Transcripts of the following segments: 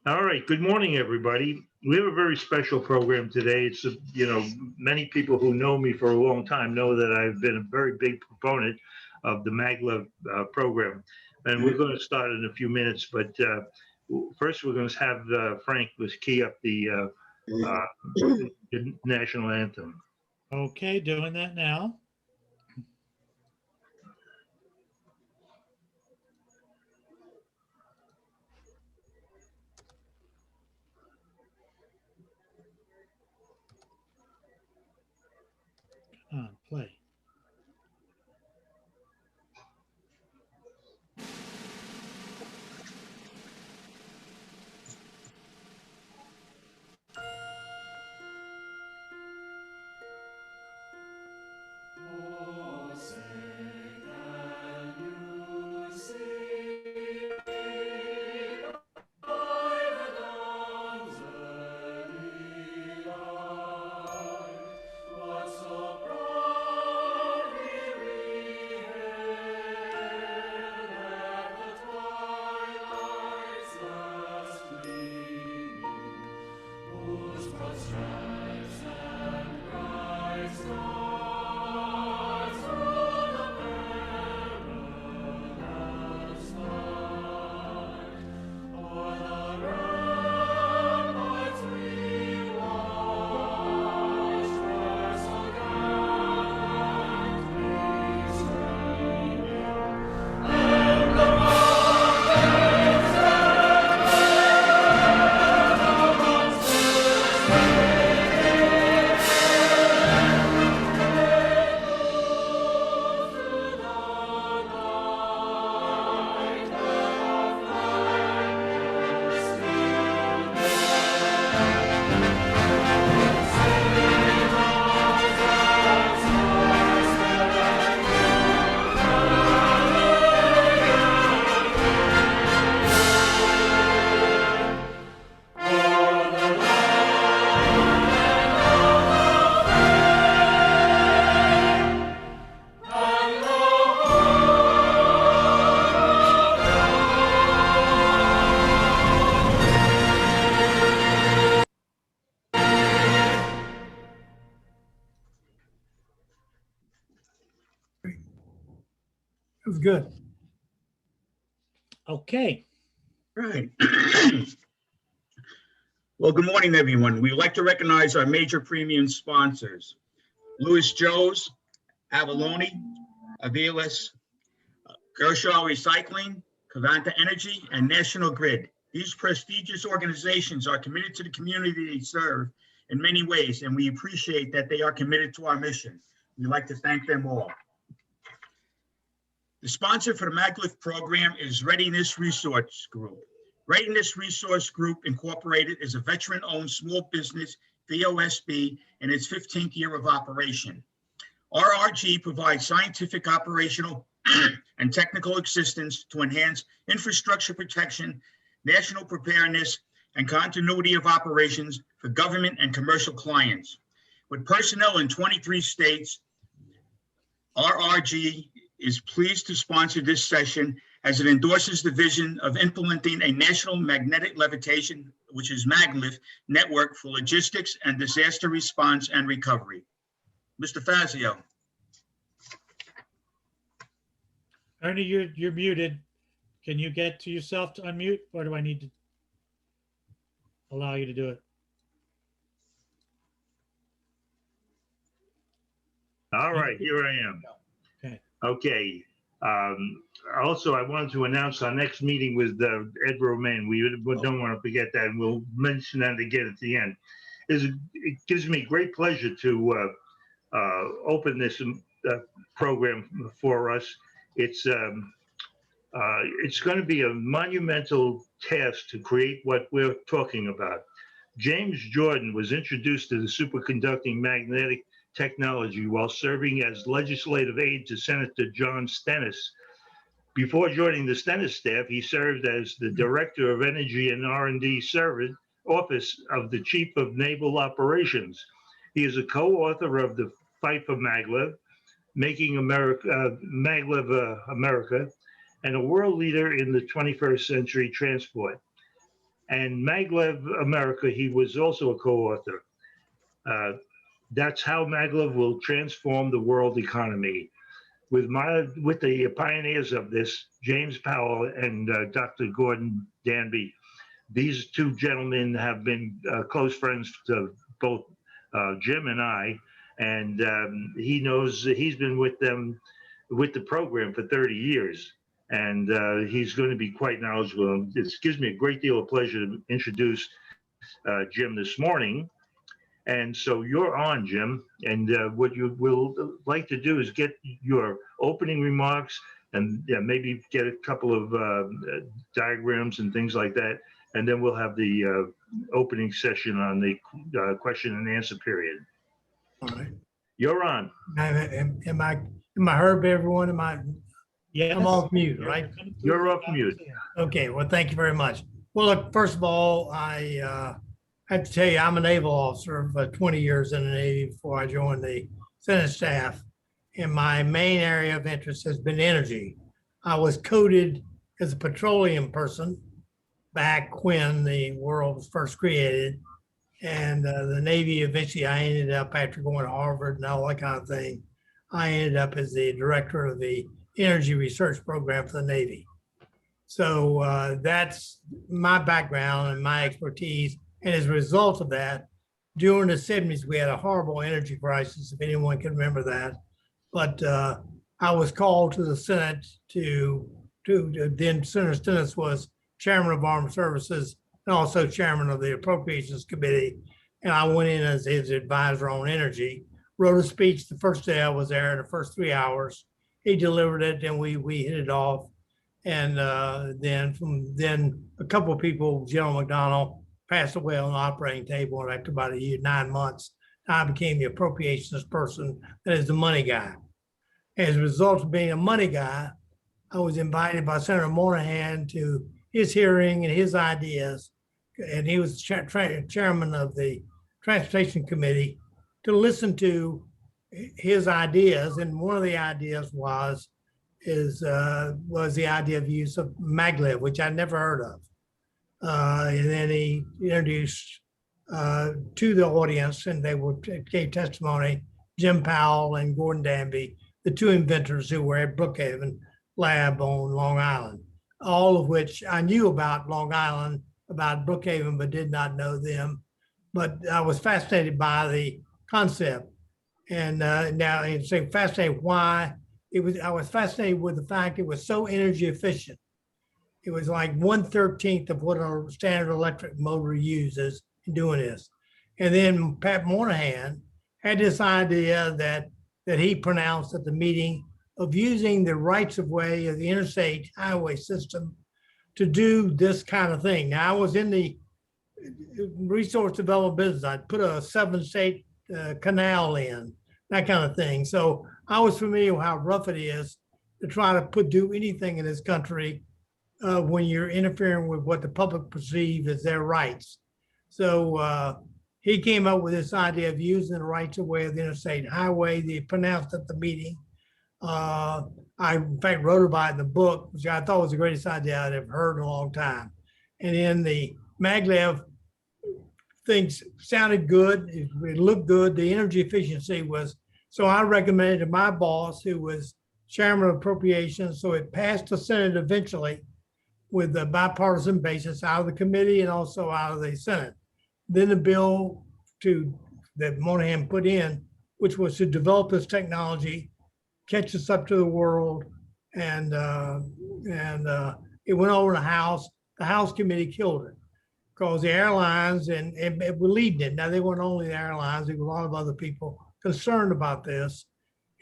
All right. Good morning, everybody. We have a very special program today. Many people who know me for a long time know that I've been a very big proponent of the Maglev program. And we're going to start in a few minutes. But first, we're going to have Frank was key up the national anthem. Okay, doing that now. Come on, play. It was good. Okay. Right. Well, good morning, everyone. We'd like to recognize our major premium sponsors: Louis Joe's, Avalone, Aviles, Gershaw Recycling, Cavanta Energy, and National Grid. These prestigious organizations are committed to the community they serve in many ways, and we appreciate that they are committed to our mission. We'd like to thank them all. The sponsor for the Maglev program is Readiness Resource Group. Readiness Resource Group Incorporated is a veteran-owned small business, VOSB, in its 15th year of operation. RRG provides scientific, operational, and technical assistance to enhance infrastructure protection, national preparedness, and continuity of operations for government and commercial clients. With personnel in 23 states, RRG is pleased to sponsor this session as it endorses the vision of implementing a national magnetic levitation, which is Maglev, network for logistics and disaster response and recovery. Mr. Fazio. Ernie, you're muted. Can you get to yourself to unmute, or do I need to allow you to do it? All right, here I am. Okay. Okay. Also, I wanted to announce our next meeting with Ed Romaine. We don't want to forget that, and we'll mention that again at the end. It gives me great pleasure to open this program for us. It's going to be a monumental task to create what we're talking about. James Jordan was introduced to the superconducting magnetic technology while serving as legislative aide to Senator John Stennis. Before joining the Stennis staff, he served as the Director of Energy and R&D Office of the Chief of Naval Operations. He is a co-author of the Fight for Maglev, Making America, Maglev America, and a world leader in the 21st century transport. And Maglev America, he was also a co-author. That's how Maglev will transform the world economy. With the pioneers of this, James Powell and Dr. Gordon Danby. These two gentlemen have been close friends to both Jim and I, and he knows he's been with them with the program for 30 years, and he's going to be quite knowledgeable. It gives me a great deal of pleasure to introduce Jim this morning. And so you're on, Jim. And what you will like to do is get your opening remarks and maybe get a couple of diagrams and things like that. And then we'll have the opening session on the question and answer period. All right. You're on. Am I heard, everyone? Yes. I'm off mute, right? You're off mute. Okay, well, thank you very much. Well, look, first of all, I have to tell you, I'm a naval officer for 20 years in the Navy before I joined the Senate staff. And my main area of interest has been energy. I was coded as a petroleum person back when the world was first created. And the Navy, eventually I ended up, after going to Harvard and all that kind of thing, I ended up as the director of the energy research program for the Navy. So that's my background and my expertise. And as a result of that, during the 70s, we had a horrible energy crisis, if anyone can remember that. But I was called to the Senate to then Senator Stennis was chairman of Armed Services and also chairman of the Appropriations Committee. And I went in as his advisor on energy, wrote a speech the first day I was there, the first 3 hours. He delivered it and we hit it off. And then a couple of people, General McDonnell, passed away on the operating table, and after about a year, 9 months, I became the appropriations person that is the money guy. As a result of being a money guy, I was invited by Senator Moynihan to his hearing and his ideas, and he was chairman of the Transportation Committee, to listen to his ideas. And one of the ideas was the idea of use of maglev, which I never heard of. And then he introduced to the audience, and they gave testimony, Jim Powell and Gordon Danby, the two inventors who were at Brookhaven Lab on Long Island, all of which I knew about Long Island, about Brookhaven, but did not know them. But I was fascinated by the concept. And now it's fascinated why I was fascinated with the fact it was so energy efficient. It was like 1/13 of what a standard electric motor uses in doing this. And then Pat Moynihan had this idea that he pronounced at the meeting of using the rights of way of the interstate highway system to do this kind of thing. Now, I was in the resource development business. I'd put a 7-state canal in, that kind of thing. So I was familiar with how rough it is to try to do anything in this country when you're interfering with what the public perceive as their rights. So he came up with this idea of using the rights of way of the interstate highway. They pronounced at the meeting. I, in fact, wrote about it in the book, which I thought was the greatest idea I'd ever heard in a long time. And then the maglev things sounded good. It looked good. The energy efficiency was, so I recommended to my boss, who was chairman of appropriations. So it passed the Senate eventually with a bipartisan basis out of the committee and also out of the Senate. Then the bill that Moynihan put in, which was to develop this technology, catch us up to the world, and it went over the House. The House committee killed it because the airlines and believed it. Now, they weren't only the airlines, there were a lot of other people concerned about this,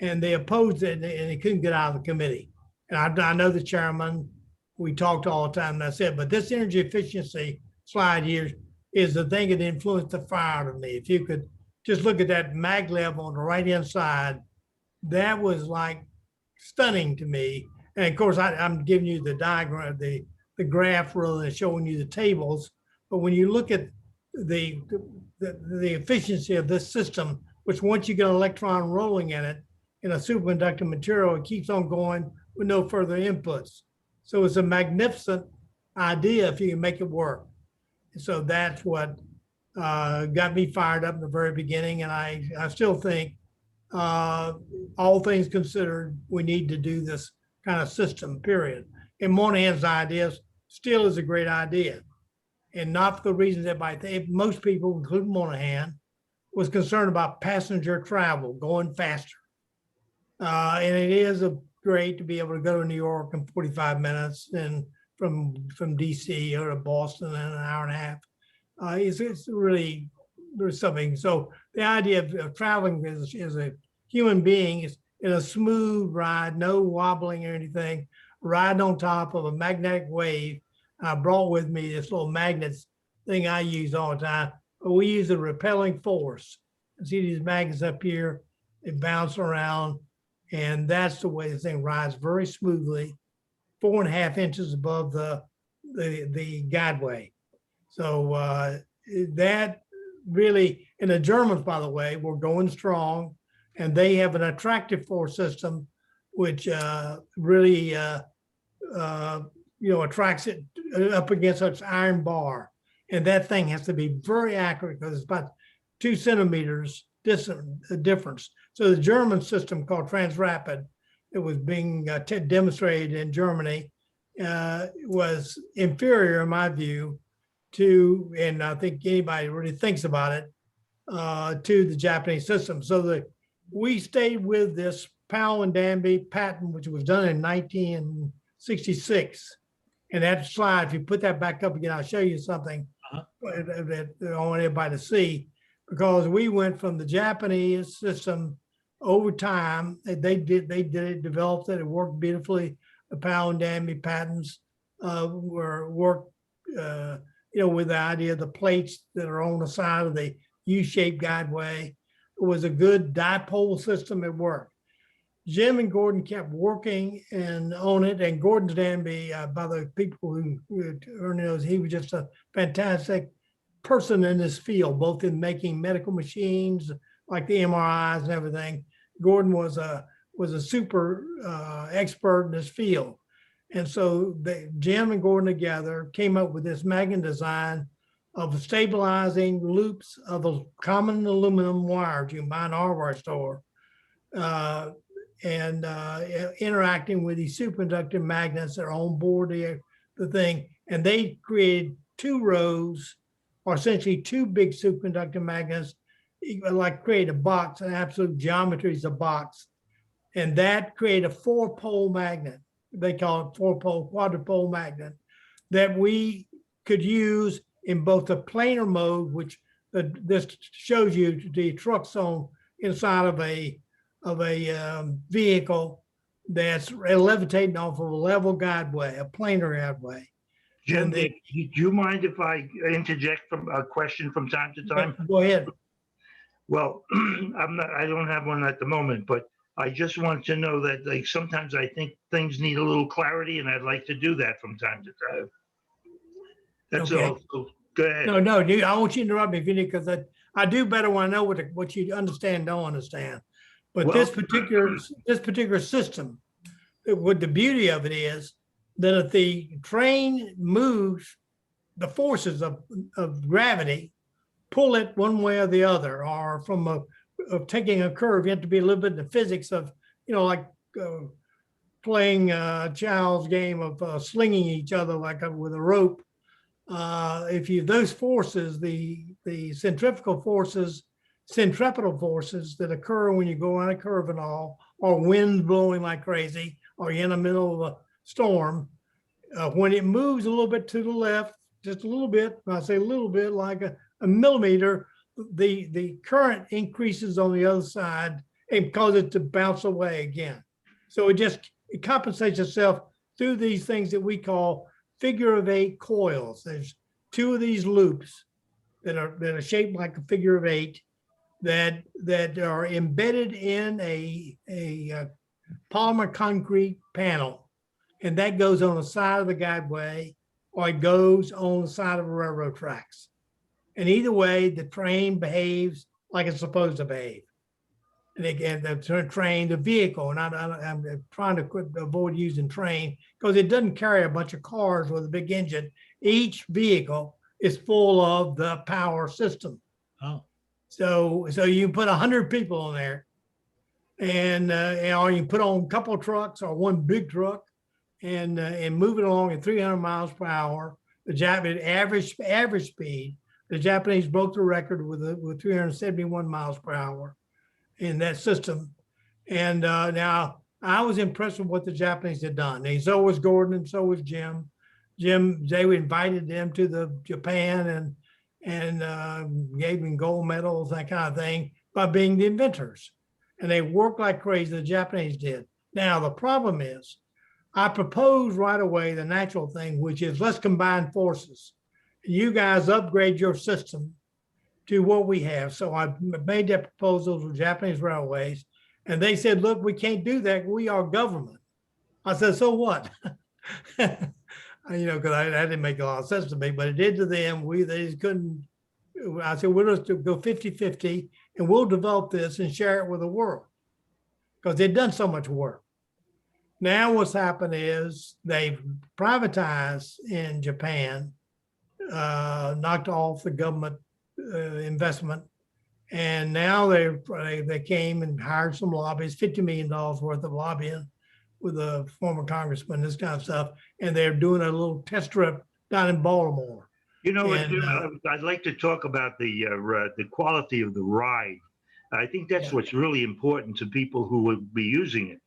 and they opposed it, and they couldn't get out of the committee. And I know the chairman, we talked all the time, and I said, but this energy efficiency slide here is the thing that influenced the fire to me. If you could just look at that maglev on the right-hand side, that was like stunning to me. And of course, I'm giving you the diagram, the graph rather than showing you the tables. But when you look at the efficiency of this system, which once you get an electron rolling in it, in a superconducting material, it keeps on going with no further inputs. So it's a magnificent idea if you can make it work. So that's what got me fired up in the very beginning. And I still think, all things considered, we need to do this kind of system, period. And Moynihan's idea still is a great idea. And not for the reasons that might think. Most people, including Moynihan, was concerned about passenger travel, going faster. And it is great to be able to go to New York in 45 minutes and from DC or to Boston in an hour and a half. It's really, there's something. So the idea of traveling as a human being is in a smooth ride, no wobbling or anything, riding on top of a magnetic wave. I brought with me this little magnets thing I use all the time. But we use a repelling force. See these magnets up here, they bounce around, and that's the way the thing rides very smoothly, 4.5 inches above the guideway. So that really, and the Germans, by the way, were going strong, and they have an attractive force system, which really attracts it up against its iron bar. And that thing has to be very accurate because it's about 2 centimeters difference. So the German system called Transrapid, it was being demonstrated in Germany, was inferior in my view to, and I think anybody really thinks about it, to the Japanese system. So we stayed with this Powell and Danby patent, which was done in 1966. And that slide, if you put that back up again, I'll show you something that I want everybody to see, because we went from the Japanese system over time. They did it, developed it, it worked beautifully. The Powell and Danby patents worked, with the idea of the plates that are on the side of the U-shaped guideway. It was a good dipole system. It worked. Jim and Gordon kept working on it, and Gordon Danby, by the people who knows, he was just a fantastic person in this field, both in making medical machines like the MRIs and everything. Gordon was a super expert in this field, and so Jim and Gordon together came up with this magnet design of stabilizing loops of a common aluminum wires you can buy in a hardware store. And interacting with these superconducting magnets that are on board the thing. And they created 2 rows, or essentially 2 big superconducting magnets, like create a box, an absolute geometry is a box. And that created a 4-pole magnet. They call it 4-pole, quadrupole magnet, that we could use in both the planar mode, which this shows you the truck's on inside of a vehicle that's levitating off of a level guideway, a planar guideway. Jim, do you mind if I interject from a question from time to time? Go ahead. Well, I don't have one at the moment, but I just want to know that sometimes I think things need a little clarity, and I'd like to do that from time to time. That's Okay. all. So go ahead. No, dude, I want you to interrupt me if you need, because I do better when I know what you understand and don't understand. But Well, this particular system, what the beauty of it is that if the train moves, the forces of gravity pull it one way or the other, or from taking a curve. You have to be a little bit in the physics of, like playing a child's game of slinging each other like with a rope. Those forces, the centripetal forces that occur when you go on a curve and all, or wind blowing like crazy, or you're in the middle of a storm, when it moves a little bit to the left, just a little bit, I say a little bit, like a millimeter, the current increases on the other side and cause it to bounce away again. So it compensates itself through these things that we call figure of 8 coils. There's 2 of these loops that are shaped like a figure of 8 that are embedded in a polymer concrete panel, and that goes on the side of the guideway, or it goes on the side of the railroad tracks. And either way, the train behaves like it's supposed to behave. And again, the train, the vehicle, and I'm trying to avoid using train because it doesn't carry a bunch of cars with a big engine. Each vehicle is full of the power system. Oh, So you put 100 people on there, and or you put on a couple of trucks or one big truck, and move it along at 300 miles per hour. The Japanese average speed. The Japanese broke the record with 371 miles per hour in that system. And now I was impressed with what the Japanese had done. And so was Gordon, and so was Jim. They invited them to the Japan and gave them gold medals, that kind of thing, by being the inventors. And they worked like crazy, the Japanese did. Now, the problem is, I proposed right away the natural thing, which is let's combine forces. You guys upgrade your system to what we have. So I made that proposal to Japanese Railways, and they said, look, we can't do that. We are government. I said, so what? Because that didn't make a lot of sense to me, but it did to them. They just couldn't. I said, we'll just go 50-50, and we'll develop this and share it with the world, because they've done so much work. Now what's happened is they've privatized in Japan, knocked off the government investment, and now they came and hired some lobbyists, $50 million worth of lobbying with a former congressman, this kind of stuff, and they're doing a little test trip down in Baltimore. You know, And, I'd like to talk about the quality of the ride. I think that's Yeah. what's really important to people who would be using it.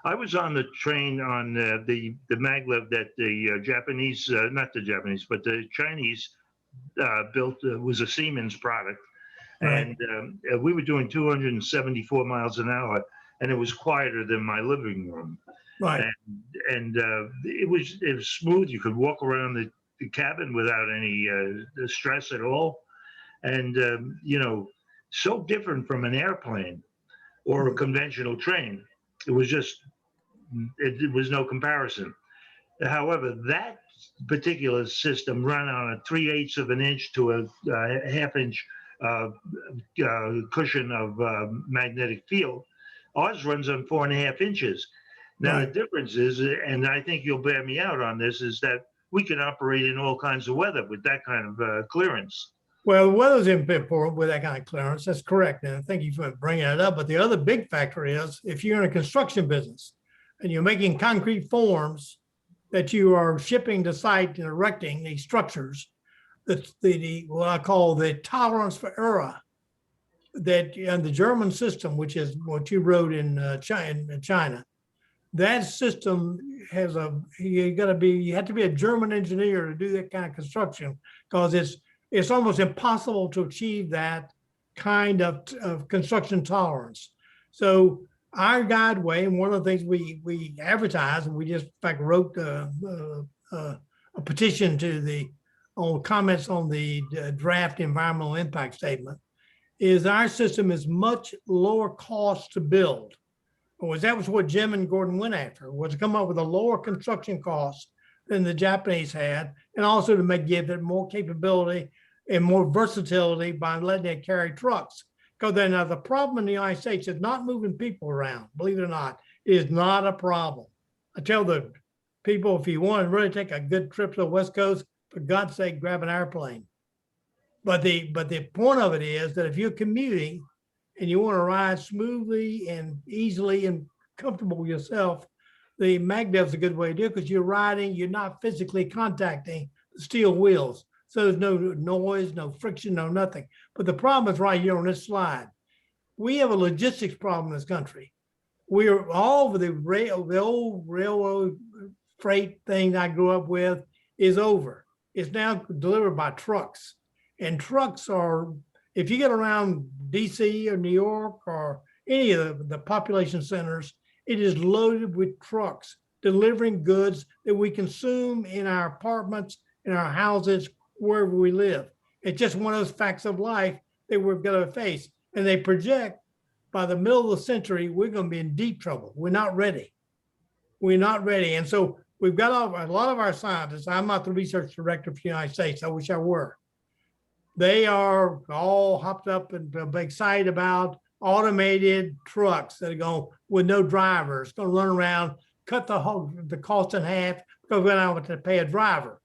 I was on the train on the maglev that the Japanese, not the Japanese, but the Chinese built. Was a Siemens product, Right. and we were doing 274 miles an hour, and it was quieter than my living room. Right. And it was smooth. You could walk around the cabin without any stress at all, and so different from an airplane or a conventional train. It was no comparison. However, that particular system ran on a 3/8 of an inch to a half inch cushion of magnetic field. Ours runs on 4.5 inches. Now, Right. the difference is, and I think you'll bear me out on this, is that we can operate in all kinds of weather with that kind of clearance. Well, the weather's important with that kind of clearance. That's correct. And thank you for bringing that up. But the other big factor is if you're in a construction business and you're making concrete forms that you are shipping to site and erecting these structures, the what I call the tolerance for error that in the German system, which is what you wrote in China, that system has you have to be a German engineer to do that kind of construction, because it's almost impossible to achieve that kind of construction tolerance. So our guideway, and one of the things we advertise, and we just in fact wrote a petition to on comments on the draft environmental impact statement, is our system is much lower cost to build. That was what Jim and Gordon went after, was to come up with a lower construction cost than the Japanese had, and also to give it more capability and more versatility by letting it carry trucks. Because then the problem in the United States is not moving people around, believe it or not, it is not a problem. I tell the people, if you want to really take a good trip to the West Coast, for God's sake, grab an airplane. But the point of it is that if you're commuting and you want to ride smoothly and easily and comfortable with yourself, the Maglev's a good way to do it, because you're riding, you're not physically contacting the steel wheels. So there's no noise, no friction, no nothing. But the problem is right here on this slide. We have a logistics problem in this country. We are all over the old railroad freight thing I grew up with is over. It's now delivered by trucks. And trucks are, if you get around DC or New York or any of the population centers, it is loaded with trucks delivering goods that we consume in our apartments, in our houses, wherever we live. It's just one of those facts of life that we've got to face. And they project by the middle of the century, we're going to be in deep trouble. We're not ready. We're not ready. And so we've got a lot of our scientists. I'm not the research director for the United States. I wish I were. They are all hopped up and excited about automated trucks that are going with no drivers, going to run around, cut the cost in half, because we don't have to pay a driver.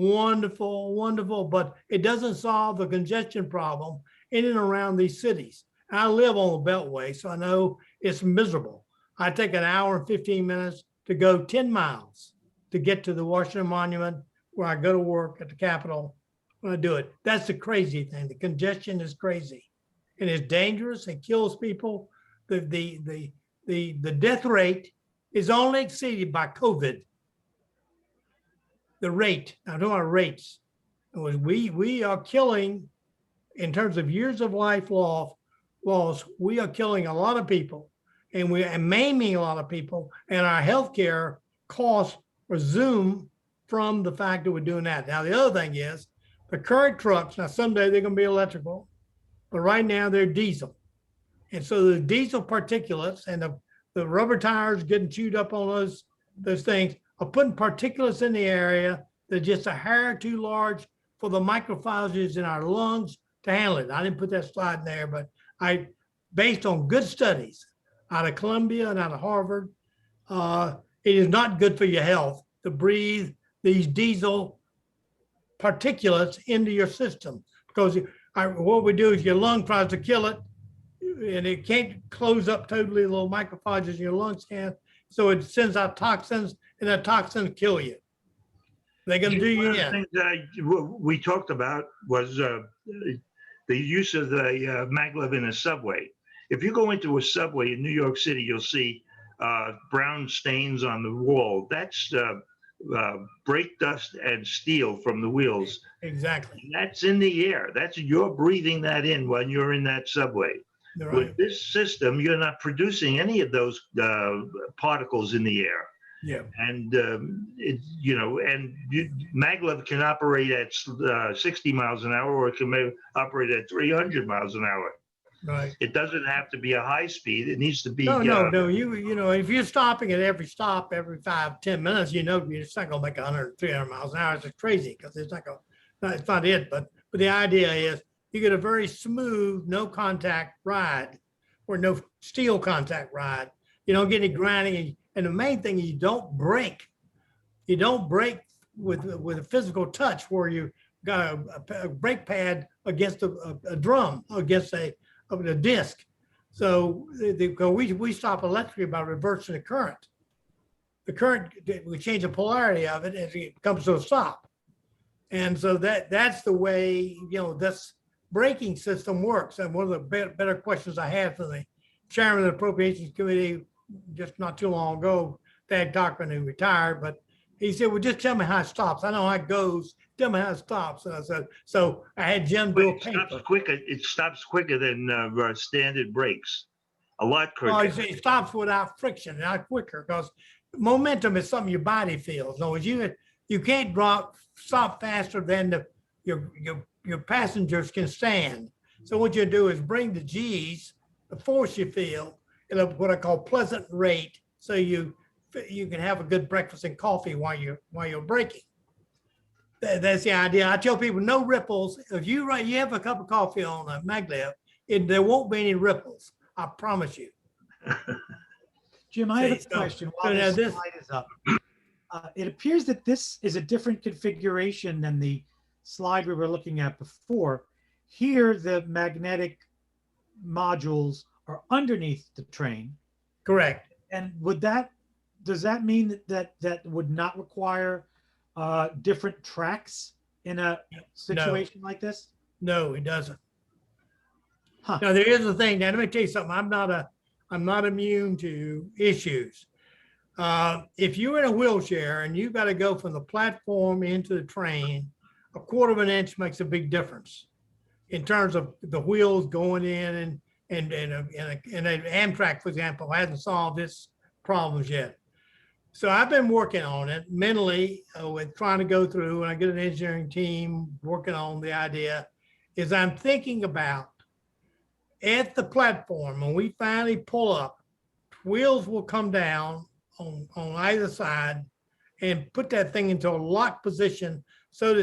wonderful, wonderful, but it doesn't solve the congestion problem in and around these cities. I live on the Beltway, so I know it's miserable. I take an hour and 15 minutes to go 10 miles to get to the Washington Monument where I go to work at the Capitol when I do it. That's the crazy thing. The congestion is crazy and it's dangerous. It kills people. The death rate is only exceeded by COVID. The rate, I'm talking about rates. We are killing, in terms of years of life loss, we are killing a lot of people and we are maiming a lot of people, and our healthcare costs resume from the fact that we're doing that. Now, the other thing is the current trucks, now someday they're going to be electrical, but right now they're diesel. And so the diesel particulates and the rubber tires getting chewed up on those things are putting particulates in the area that just a hair too large for the microfibers in our lungs to handle it. I didn't put that slide in there, but based on good studies out of Columbia and out of Harvard, it is not good for your health to breathe these diesel particulates into your system, because what we do is your lung tries to kill it and it can't close up totally, the little microphages in your lungs can. So it sends out toxins, and the toxins kill you. They're going to do you One of the in. things that we talked about was the use of the maglev in a subway. If you go into a subway in New York City, you'll see brown stains on the wall. That's brake dust and steel from the wheels. Exactly. And that's in the air. You're breathing that in when you're in that subway. Right. With this system, you're not producing any of those particles in the air. Yeah. And maglev can operate at 60 miles an hour, or it can operate at 300 miles an hour. Right. It doesn't have to be a high speed. It needs to be. No. You know, if you're stopping at every stop every 5-10 minutes, you know, you're just not going to make 100, 300 miles an hour. It's crazy because it's not going. It's not it. But the idea is you get a very smooth, no contact ride, or no steel contact ride. You don't get any grinding, and the main thing is you don't break. You don't break with a physical touch where you got a brake pad against a drum, against a disc. So we stop electricity by reversing the current. The current, we change the polarity of it as it comes to a stop. And so that's the way, this braking system works. And one of the better questions I had for the chairman of the Appropriations Committee just not too long ago, Thad Cochran, who retired, but he said, well, just tell me how it stops. I know how it goes. Tell me how it stops. And I said, so I had Jim do a paper. It stops quicker than standard brakes. A lot quicker. Oh, it stops without friction, not quicker, because momentum is something your body feels. No, you can't stop faster than your passengers can stand. So what you do is bring the G's, the force you feel, at what I call pleasant rate, so you can have a good breakfast and coffee while you're braking. That's the idea. I tell people no ripples. If you have a cup of coffee on a maglev, there won't be any ripples. I promise you. Jim, I have a question while this slide is up. It appears that this is a different configuration than the slide we were looking at before. Here, the magnetic modules are underneath the train. Correct. And does that mean that would not require different tracks in a situation like this? No, it doesn't. Huh. Now there is a thing. Now let me tell you something. I'm not immune to issues. If you're in a wheelchair and you've got to go from the platform into the train, a 1/4 of an inch makes a big difference in terms of the wheels going in, and Amtrak, for example, hasn't solved its problems yet. So I've been working on it mentally with trying to go through, and I get an engineering team working on the idea, is I'm thinking about at the platform, when we finally pull up, wheels will come down on either side and put that thing into a locked position so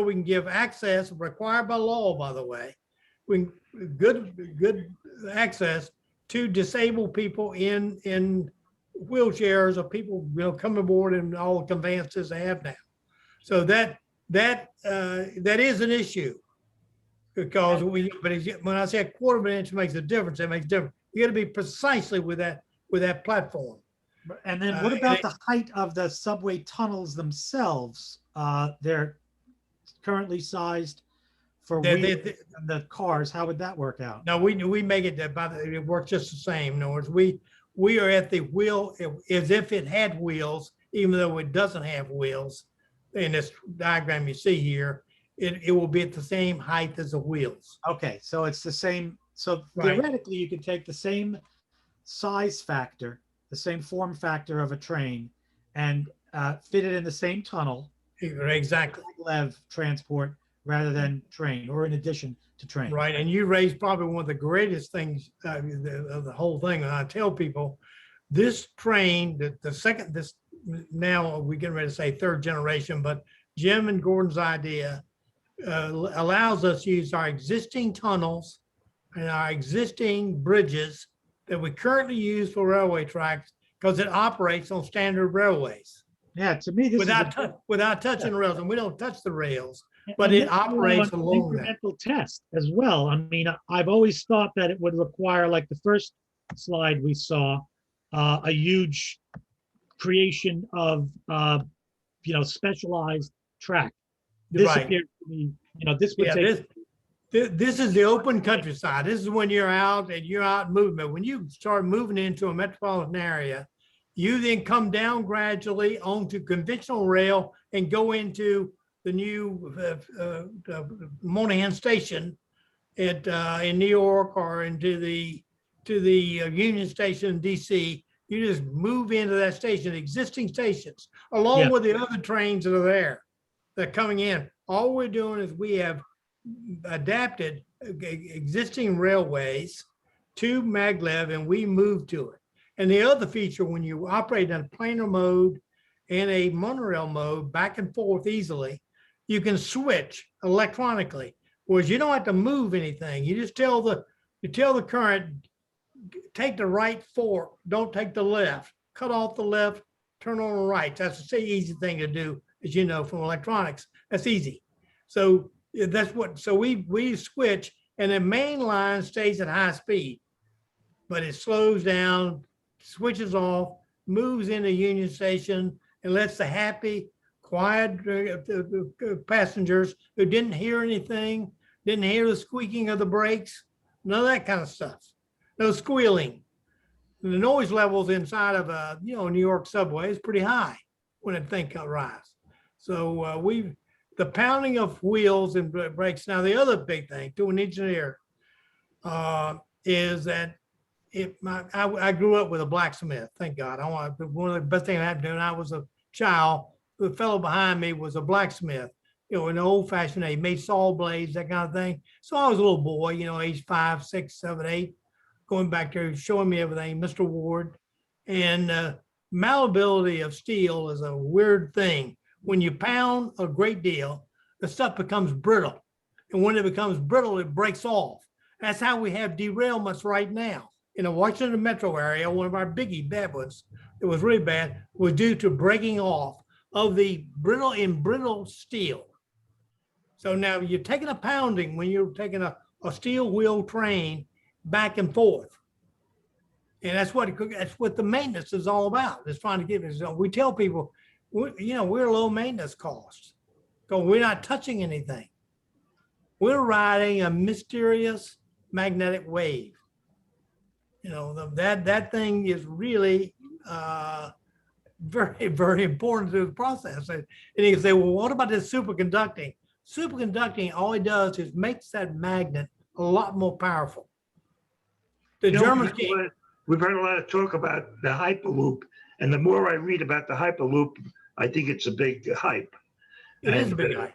we can give access, required by law, by the way, good access to disabled people in wheelchairs, or people coming aboard in all the conveyances they have now. So that is an issue because when I say a quarter of an inch makes a difference, it makes a difference. You got to be precisely with that platform. And then what about the height of the subway tunnels themselves? They're currently sized for the cars. How would that work out? No, we make it it works just the same. In other words, we are at the wheel as if it had wheels, even though it doesn't have wheels. In this diagram you see here, it will be at the same height as the wheels. Okay, so it's the same. So Right. theoretically, you could take the same size factor, the same form factor of a train, and fit it in the same tunnel. Exactly. Maglev transport rather than train, or in addition to train. Right, and you raised probably one of the greatest things of the whole thing. And I tell people, this train, this now we're getting ready to say third generation, but Jim and Gordon's idea allows us to use our existing tunnels and our existing bridges that we currently use for railway tracks because it operates on standard railways. Yeah, to me, this without touching the rails, and we don't touch the rails, but And it operates an along that. incremental test as well. I mean, I've always thought that it would require, like the first slide we saw, a huge creation of, specialized track. This Right. appears to me, this would Yeah, take. this is the open countryside. This is when you're out and you're out movement. When you start moving into a metropolitan area, you then come down gradually onto conventional rail and go into the new Monahan Station in New York or into the Union Station in DC. You just move into that station, existing stations, along with the other trains that are there. They're coming in. All we're doing is we have adapted existing railways to maglev and we move to it. And the other feature, when you operate in a planar mode and a monorail mode back and forth easily, you can switch electronically, whereas you don't have to move anything. You just tell the current, take the right fork, don't take the left, cut off the left, turn on the right. That's the easy thing to do, as you know, from electronics. That's easy. So we switch and the main line stays at high speed, but it slows down, switches off, moves into Union Station and lets the happy, quiet passengers who didn't hear anything, didn't hear the squeaking of the brakes, none of that kind of stuff. No squealing. The noise levels inside of a New York subway is pretty high when that thing arrives. So the pounding of wheels and brakes. Now the other big thing to an engineer is that I grew up with a blacksmith. Thank God. One of the best things that happened to me when I was a child. The fellow behind me was a blacksmith. In the old-fashioned age, made saw blades, that kind of thing. So I was a little boy, age 5, 6, 7, 8. Going back there, showing me everything, Mr. Ward. And malleability of steel is a weird thing. When you pound a great deal, the stuff becomes brittle. And when it becomes brittle, it breaks off. That's how we have derailments right now. In the Washington metro area, one of our bad ones, it was really bad, was due to breaking off of the brittle steel. So now you're taking a pounding when you're taking a steel wheel train back and forth. And that's what the maintenance is all about. It's trying to give us. We tell people, we're low maintenance costs because we're not touching anything. We're riding a mysterious magnetic wave. That thing is really very, very important to the process. And you can say, well, what about this superconducting? Superconducting, all it does is makes that magnet a lot more powerful. We've heard a lot of talk about the Hyperloop, and the more I read about the Hyperloop, I think it's a big hype. It is a big hype.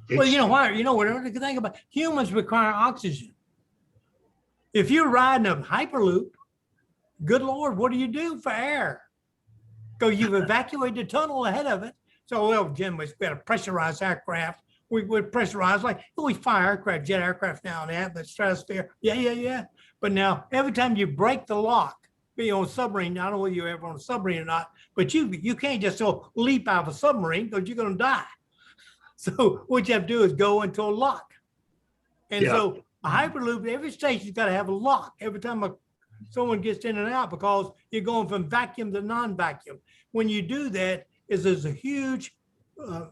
Well, you know why? Whatever you think about, humans require oxygen. If you're riding a Hyperloop, good Lord, what do you do for air? Because you've evacuated the tunnel ahead of it. So, well, Jim, we got a pressurized aircraft. We pressurize, like we fire aircraft, jet aircraft now and that, but stratosphere, yeah. But now, every time you break the lock, on a submarine, I don't know whether you're ever on a submarine or not, but you can't just leap out of a submarine because you're going to die. So what you have to do is go into a lock. And Yeah. so a Hyperloop, every station's got to have a lock every time someone gets in and out, because you're going from vacuum to non-vacuum. When you do that, there's a huge,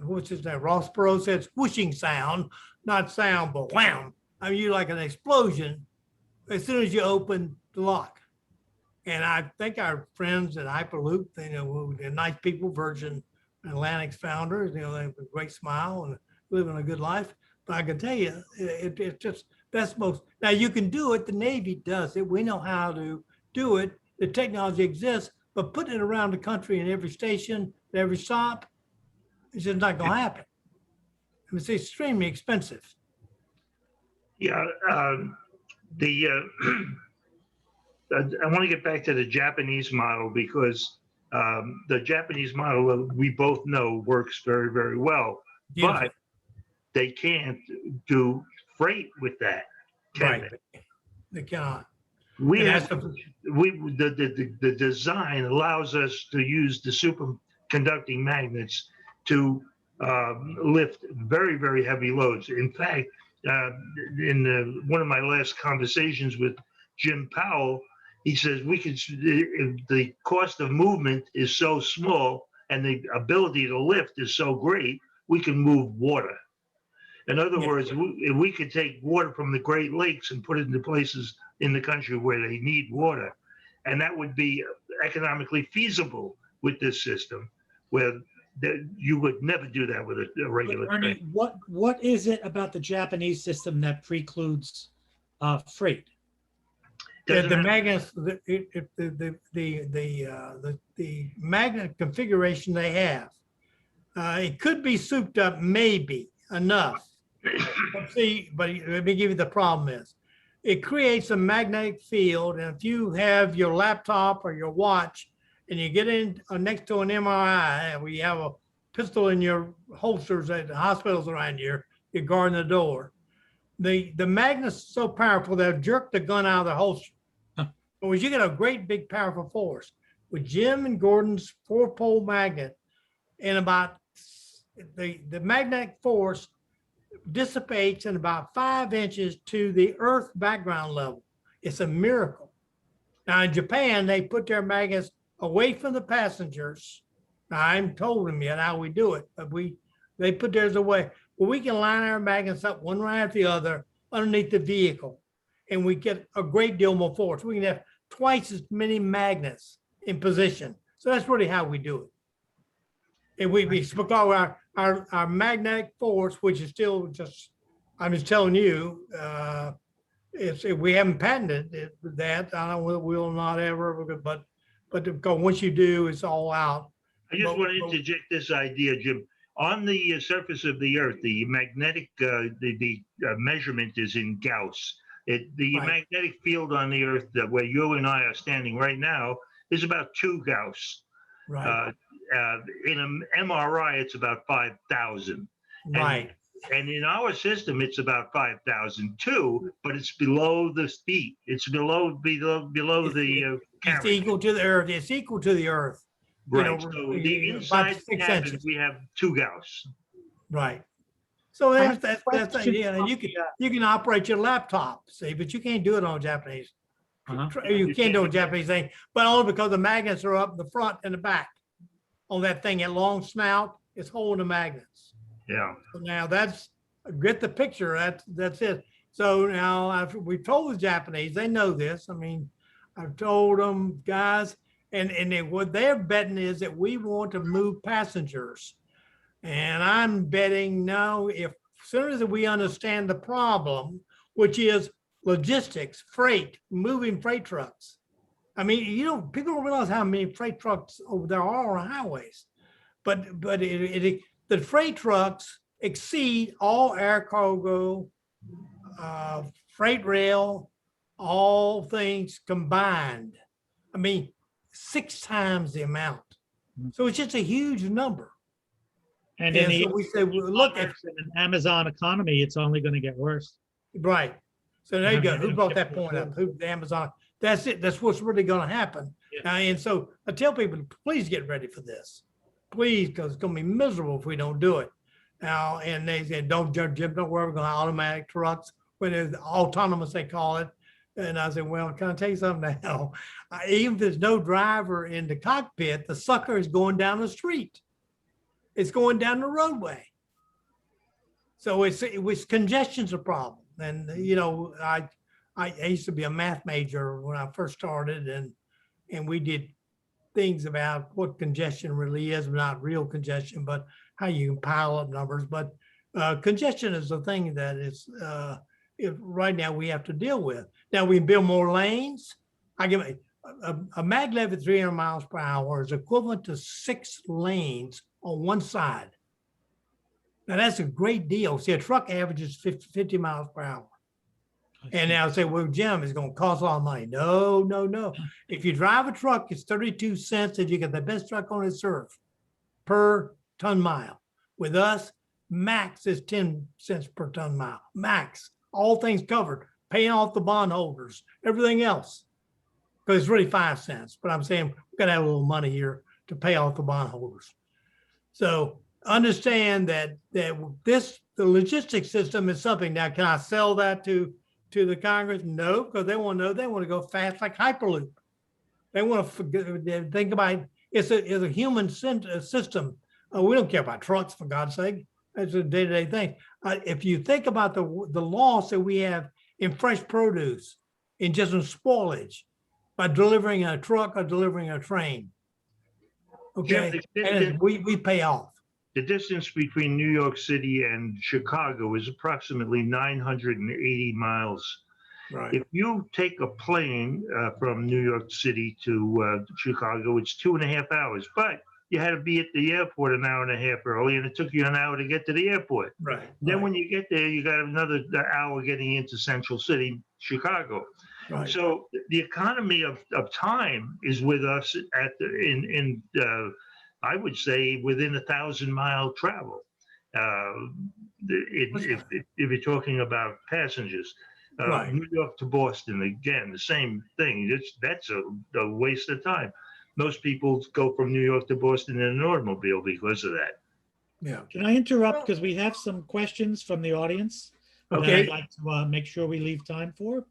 what's his name? Ross Perot said whooshing sound, not sound, but wham. I mean, you like an explosion as soon as you open the lock. And I think our friends at Hyperloop, they're nice people, Virgin Atlantic's founders, they have a great smile and living a good life. But I can tell you, it's just, that's most, now you can do it, the Navy does it, we know how to do it, the technology exists, but putting it around the country in every station, every stop, it's just not gonna happen. It's extremely expensive. Yeah, the I want to get back to the Japanese model, because the Japanese model, we both know, works very, very well. Beautiful. But they can't do freight with that. Can Right. They cannot. We And have that's the design allows us to use the superconducting magnets to lift very, very heavy loads. In fact, in one of my last conversations with Jim Powell, he says the cost of movement is so small and the ability to lift is so great, we can move water. In other words, we could take water from the Great Lakes and put it into places in the country where they need water. And that would be economically feasible with this system, where you would never do that with a regular Ernie, train. what is it about the Japanese system that precludes freight? The magnets, the magnet configuration they have, it could be souped up, maybe enough. But see, but let me give you the problem is, it creates a magnetic field, and if you have your laptop or your watch, and you get in next to an MRI, where you have a pistol in your holsters at the hospitals around you, you're guarding the door. The magnet's so powerful they'll jerk the gun out of the holster. But you get a great big powerful force. With Jim and Gordon's 4-pole magnet, and about the magnetic force dissipates in about 5 inches to the Earth background level. It's a miracle. Now in Japan, they put their magnets away from the passengers. Now, I haven't told them yet how we do it, but they put theirs away. Well, we can line our magnets up one right after the other underneath the vehicle, and we get a great deal more force. We can have twice as many magnets in position. So that's really how we do it. And because our magnetic force, which is still just, I'm just telling you, we haven't patented that. I don't know, we'll not ever, but because once you do, it's all out. I just want to interject this idea, Jim. On the surface of the Earth, the magnetic measurement is in Gauss. The magnetic field on the Earth, where you and I are standing right now, is about 2 Gauss. Right. In an MRI, it's about 5,000. Right. And in our system, it's about 5,000 but it's below the feet. It's below the It's equal to the Earth. It's equal to the Earth. Right. So the inside cabin, we have 2 Gauss. Right. So that's yeah. You can operate your laptop, see, but you can't do it on a Japanese. You can't do a Japanese thing, but only because the magnets are up in the front and the back on that thing. That long snout is holding the magnets. Yeah. So now get the picture. That's it. So now we told the Japanese, they know this. I mean, I've told them, guys, and what they're betting is that we want to move passengers. And I'm betting no, as soon as we understand the problem, which is logistics, freight, moving freight trucks. I mean, people don't realize how many freight trucks there are on highways, but the freight trucks exceed all air cargo, freight rail, all things combined. I mean, 6 times the amount. So it's just a huge number. And so we say, well, look, at an Amazon economy, it's only going to get worse. Right. So there you go. Who brought that point up? Who, Amazon? That's it. That's what's really going to happen. Yeah. And so I tell people, please get ready for this. Please, because it's going to be miserable if we don't do it. Now, and they said, don't, Jim, don't worry, we're going to automatic trucks, when it's autonomous, they call it. And I said, well, can I tell you something now? Even if there's no driver in the cockpit, the sucker is going down the street. It's going down the roadway. So it's congestion's a problem. And, you know, I used to be a math major when I first started, and we did things about what congestion really is, not real congestion, but how you can pile up numbers. But congestion is the thing that is right now we have to deal with. Now we build more lanes. I give a maglev at 300 miles per hour is equivalent to 6 lanes on one side. Now that's a great deal. See, a truck averages 50 miles per hour. And now say, well, Jim, it's going to cost a lot of money. No, no, no. If you drive a truck, it's 32 cents if you get the best truck on its earth per ton mile. With us, max is 10 cents per ton mile. Max, all things covered, paying off the bondholders, everything else. Because it's really 5 cents. But I'm saying we've got to have a little money here to pay off the bondholders. So understand that the logistics system is something. Now, can I sell that to the Congress? No, because they want to know, they want to go fast like Hyperloop. They want to think about it's a human system. We don't care about trucks, for God's sake. It's a day-to-day thing. If you think about the loss that we have in fresh produce, in just in spoilage, by delivering a truck or delivering a train, okay, and we pay off. The distance between New York City and Chicago is approximately 980 miles. Right. If you take a plane from New York City to Chicago, it's 2.5 hours. But you had to be at the airport an hour and a half early, and it took you an hour to get to the airport. Right. Then when you get there, you got another hour getting into Central City, Chicago. Right. So the economy of time is with us in I would say within 1,000-mile travel. If you're talking about passengers, Right. New York to Boston, again, the same thing. That's a waste of time. Most people go from New York to Boston in an automobile because of that. Yeah. Can I interrupt because we have some questions from the audience that Okay. I'd like to make sure we leave time for.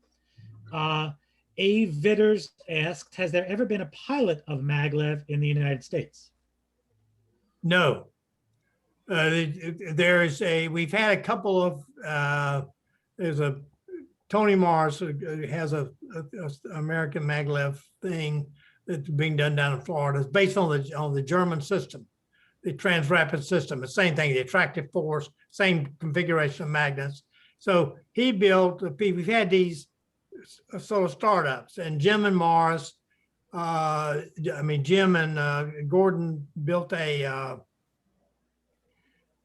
A. Vitters asked, has there ever been a pilot of maglev in the United States? No. We've had a couple of, there's a, Tony Mars has a American maglev thing that's being done down in Florida. It's based on the German system, the transrapid system, the same thing, the attractive force, same configuration of magnets. So he built, we've had these sort of startups, and Jim and Mars, Jim and Gordon built a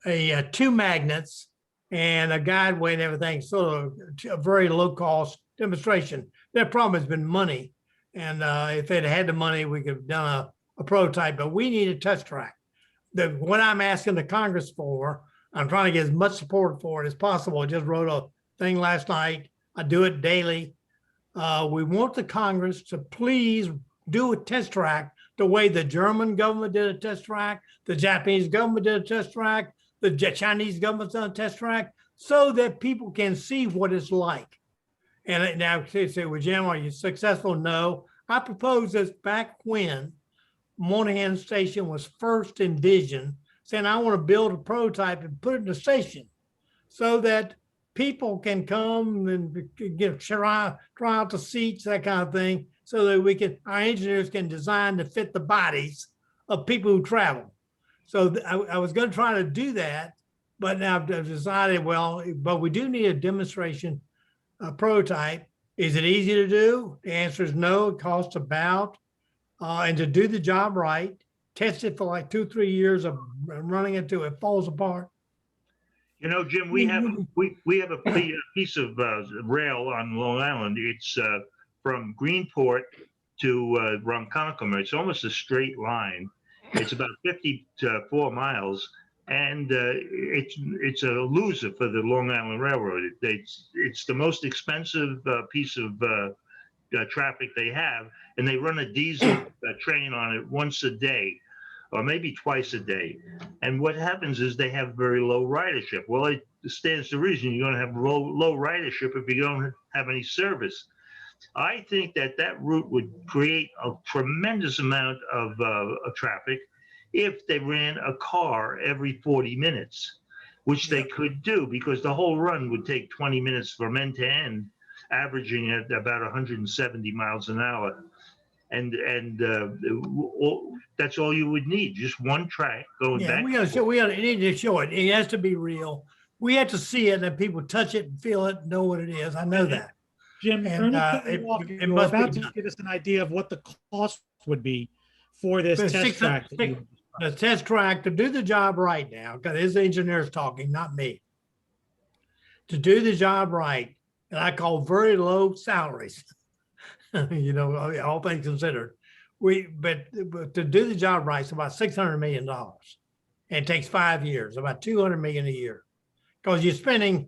2 magnets and a guideway and everything, sort of a very low cost demonstration. Their problem has been money. And if they'd had the money, we could have done a prototype, but we need a test track. What I'm asking the Congress for, I'm trying to get as much support for it as possible. I just wrote a thing last night. I do it daily. We want the Congress to please do a test track the way the German government did a test track, the Japanese government did a test track, the Chinese government's done a test track, so that people can see what it's like. And now say, well, Jim, are you successful? No. I proposed this back when Moynihan Station was first envisioned, saying I want to build a prototype and put it in the station so that people can come and try out the seats, that kind of thing, so that our engineers can design to fit the bodies of people who travel. So I was going to try to do that, but now I've decided, but we do need a demonstration prototype. Is it easy to do? The answer is no. It costs about, and to do the job right, test it for like 2-3 years of running it till it falls apart. You know, Jim, we have a piece of rail on Long Island. It's from Greenport to Ronkonkoma. It's almost a straight line. It's about 54 miles, and it's a loser for the Long Island Railroad. It's the most expensive piece of traffic they have, and they run a diesel train on it once a day. or maybe twice a day. And what happens is they have very low ridership. Well, it stands to reason you're going to have low ridership if you don't have any service. I think that route would create a tremendous amount of traffic if they ran a car every 40 minutes, which they could do, because the whole run would take 20 minutes from end to end, averaging at about 170 miles an hour. And that's all you would need, just one track going back. We need to show it. It has to be real. We have to see it and people touch it and feel it, know what it is. I know that. Jim, And, you're about to give us an idea of what the cost would be for this test track. The test track to do the job right now, because his engineer's talking, not me. To do the job right, and I call very low salaries, you know, all things considered. But to do the job right, it's about $600 million. And it takes 5 years, about $200 million a year. Because you're spending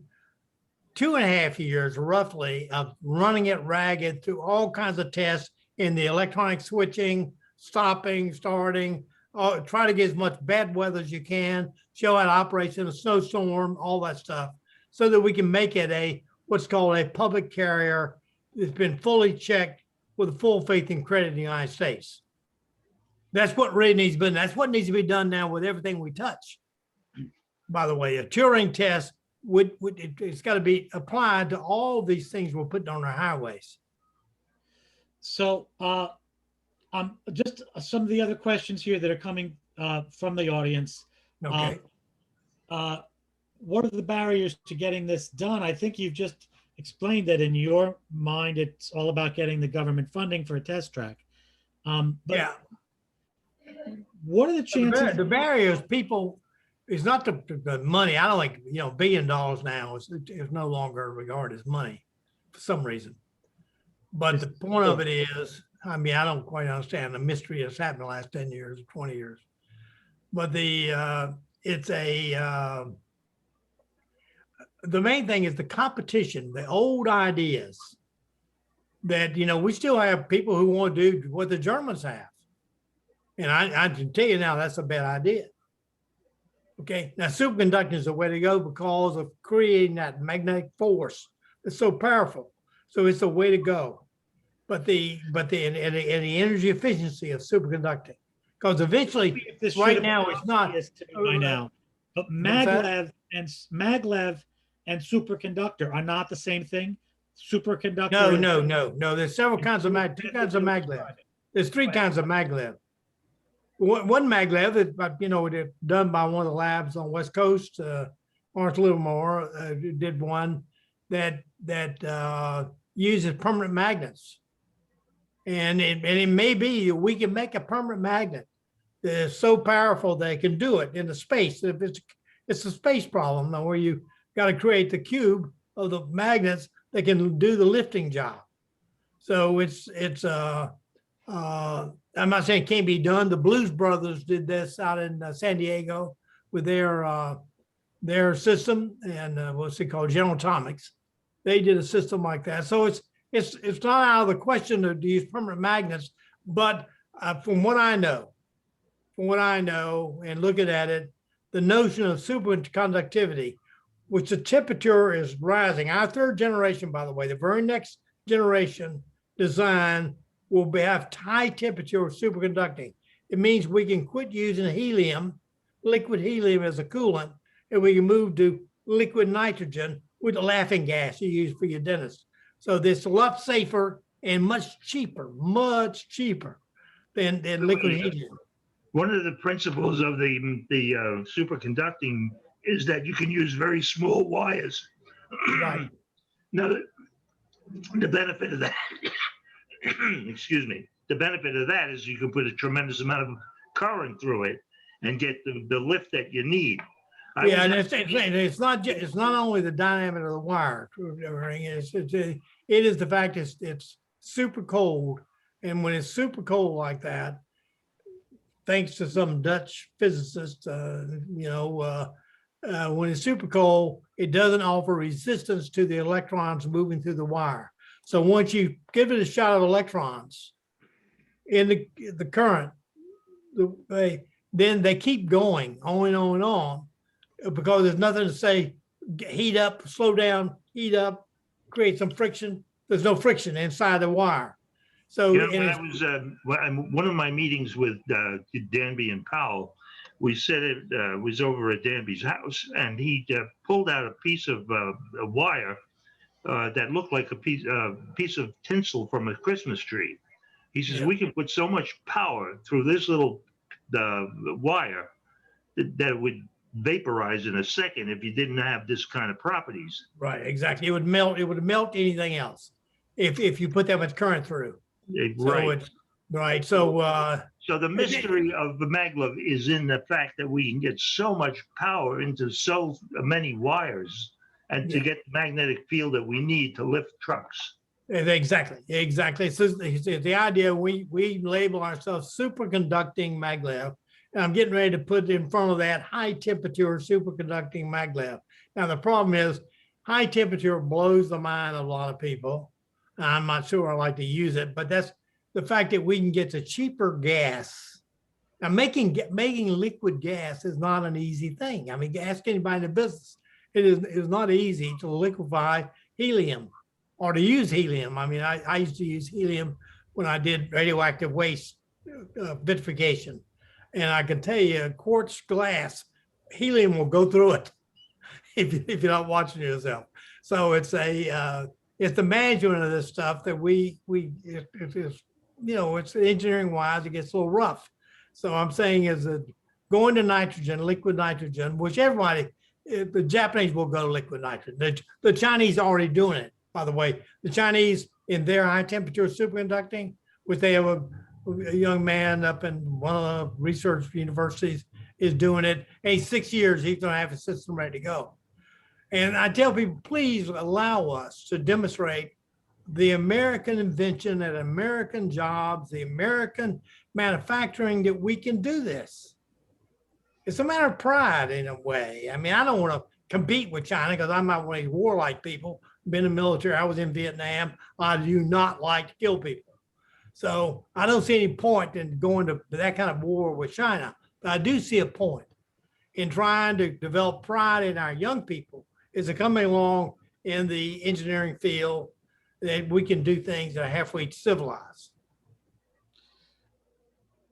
2.5 years roughly of running it ragged through all kinds of tests in the electronic switching, stopping, starting, try to get as much bad weather as you can, show how it operates in a snowstorm, all that stuff, so that we can make it what's called a public carrier that's been fully checked with full faith and credit in the United States. That's what really needs to be done. That's what needs to be done now with everything we touch. By the way, a Turing test it's got to be applied to all these things we're putting on our highways. So just some of the other questions here that are coming from the audience. Okay. What are the barriers to getting this done? I think you've just explained that in your mind, it's all about getting the government funding for a test track. But what are the chances? The barriers, people, it's not the money. I don't think, $1 billion now is no longer regarded as money for some reason. But the point of it is, I mean, I don't quite understand the mystery that's happened the last 10 years, 20 years. But the main thing is the competition, the old ideas that, we still have people who want to do what the Germans have. And I can tell you now, that's a bad idea. Okay, now superconducting is the way to go because of creating that magnetic force that's so powerful. So it's the way to go. But the energy efficiency of superconducting, because eventually, right now it's not. By now, but maglev and superconductor are not the same thing. Superconductor. No. There's several kinds of two kinds of maglev. There's three kinds of maglev. One maglev is, done by one of the labs on West Coast. Lawrence Livermore did one that uses permanent magnets, and it may be we can make a permanent magnet that is so powerful that it can do it in the space. If it's a space problem though, where you got to create the cube of the magnets that can do the lifting job. So I'm not saying it can't be done. The Blues Brothers did this out in San Diego with their system, and what's it called, General Atomics. They did a system like that. So it's not out of the question to use permanent magnets, but from what I know, and looking at it, the notion of superconductivity, which the temperature is rising. Our third generation, by the way, the very next generation design will have high temperature superconducting. It means we can quit using helium, liquid helium as a coolant, and we can move to liquid nitrogen with the laughing gas you use for your dentist. So this is a lot safer and much cheaper than liquid helium. One of the principles of the superconducting is that you can use very small wires. Right. Now, the benefit of that, excuse me, the benefit of that is you can put a tremendous amount of current through it and get the lift that you need. And it's not only the diameter of the wire. It is the fact it's super cold, and when it's super cold like that, thanks to some Dutch physicist, when it's super cold, it doesn't offer resistance to the electrons moving through the wire. So once you give it a shot of electrons in the current, then they keep going on and on and on because there's nothing to say, heat up, slow down, heat up, create some friction. There's no friction inside the wire. So when I was one of my meetings with Danby and Powell, we said it was over at Danby's house, and he pulled out a piece of a wire that looked like a piece of tinsel from a Christmas tree. He says, we can put so much power through this little wire that it would vaporize in a second if you didn't have this kind of properties. Right, exactly. It would melt anything else if you put that much current through. Right. Right. So so the mystery of the maglev is in the fact that we can get so much power into so many wires and to get the magnetic field that we need to lift trucks. Exactly. So the idea, we label ourselves superconducting maglev. And I'm getting ready to put in front of that high temperature superconducting maglev. Now, the problem is high temperature blows the mind of a lot of people. I'm not sure I like to use it, but that's the fact that we can get to cheaper gas. Now, making liquid gas is not an easy thing. I mean, ask anybody in the business. It is not easy to liquefy helium or to use helium. I mean, I used to use helium when I did radioactive waste vitrification. And I can tell you, quartz glass, helium will go through it if you're not watching yourself. So it's the management of this stuff that it's engineering wise, it gets a little rough. So I'm saying is that going to nitrogen, liquid nitrogen, which everybody, the Japanese will go to liquid nitrogen. The Chinese are already doing it, by the way. The Chinese in their high temperature superconducting, which they have a young man up in one of the research universities is doing it. In 6 years, he's going to have a system ready to go. And I tell people, please allow us to demonstrate the American invention and American jobs, the American manufacturing, that we can do this. It's a matter of pride in a way. I mean, I don't want to compete with China because I'm not one of these warlike people. Been in the military, I was in Vietnam. I do not like to kill people. So I don't see any point in going to that kind of war with China. But I do see a point in trying to develop pride in our young people is to coming along in the engineering field that we can do things that are halfway civilized.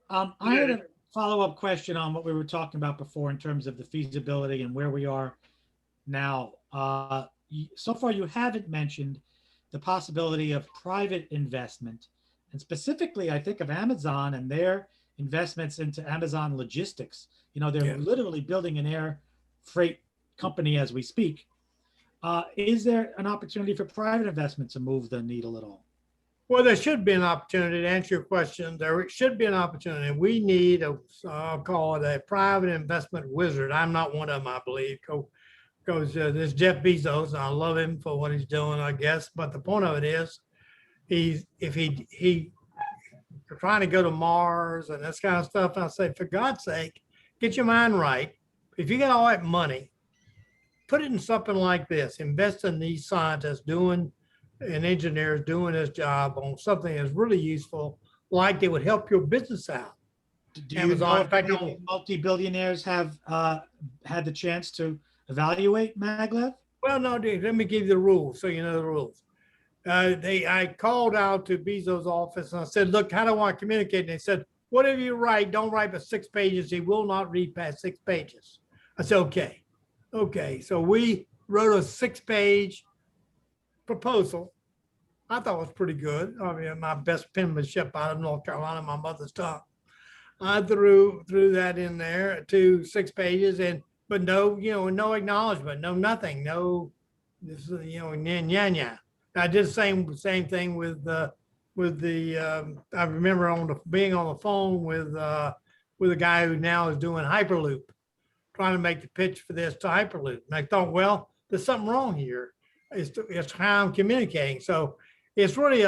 I had a follow-up question on what we were talking about before in terms of the feasibility and where we are now. So far, you haven't mentioned the possibility of private investment. And specifically, I think of Amazon and their investments into Amazon logistics. They're literally building an air freight company as we speak. Is there an opportunity for private investment to move the needle at all? Well, there should be an opportunity to answer your question. There should be an opportunity. We need I'll call it a private investment wizard. I'm not one of them, I believe, because there's Jeff Bezos, and I love him for what he's doing, I guess. But the point of it is, he's trying to go to Mars and this kind of stuff. And I say, for God's sake, get your mind right. If you got all that money, put it in something like this. Invest in these scientists and engineers doing this job on something that's really useful, like they would help your business out. Do you know if multi-billionaires have had the chance to evaluate maglev? Well, no, dude, let me give you the rules so you know the rules. I called out to Bezos' office and I said, look, how do I want to communicate? And they said, whatever you write, don't write but 6 pages. He will not read past 6 pages. I said, okay. So we wrote a 6-page proposal. I thought it was pretty good. I mean, my best penmanship out of North Carolina, my mother's tongue. I threw that in there to 6 pages, but no acknowledgement, no nothing, no, nya. I did the same thing with the I remember being on the phone with a guy who now is doing Hyperloop, trying to make the pitch for this to Hyperloop. And I thought, well, there's something wrong here. It's how I'm communicating. So it's really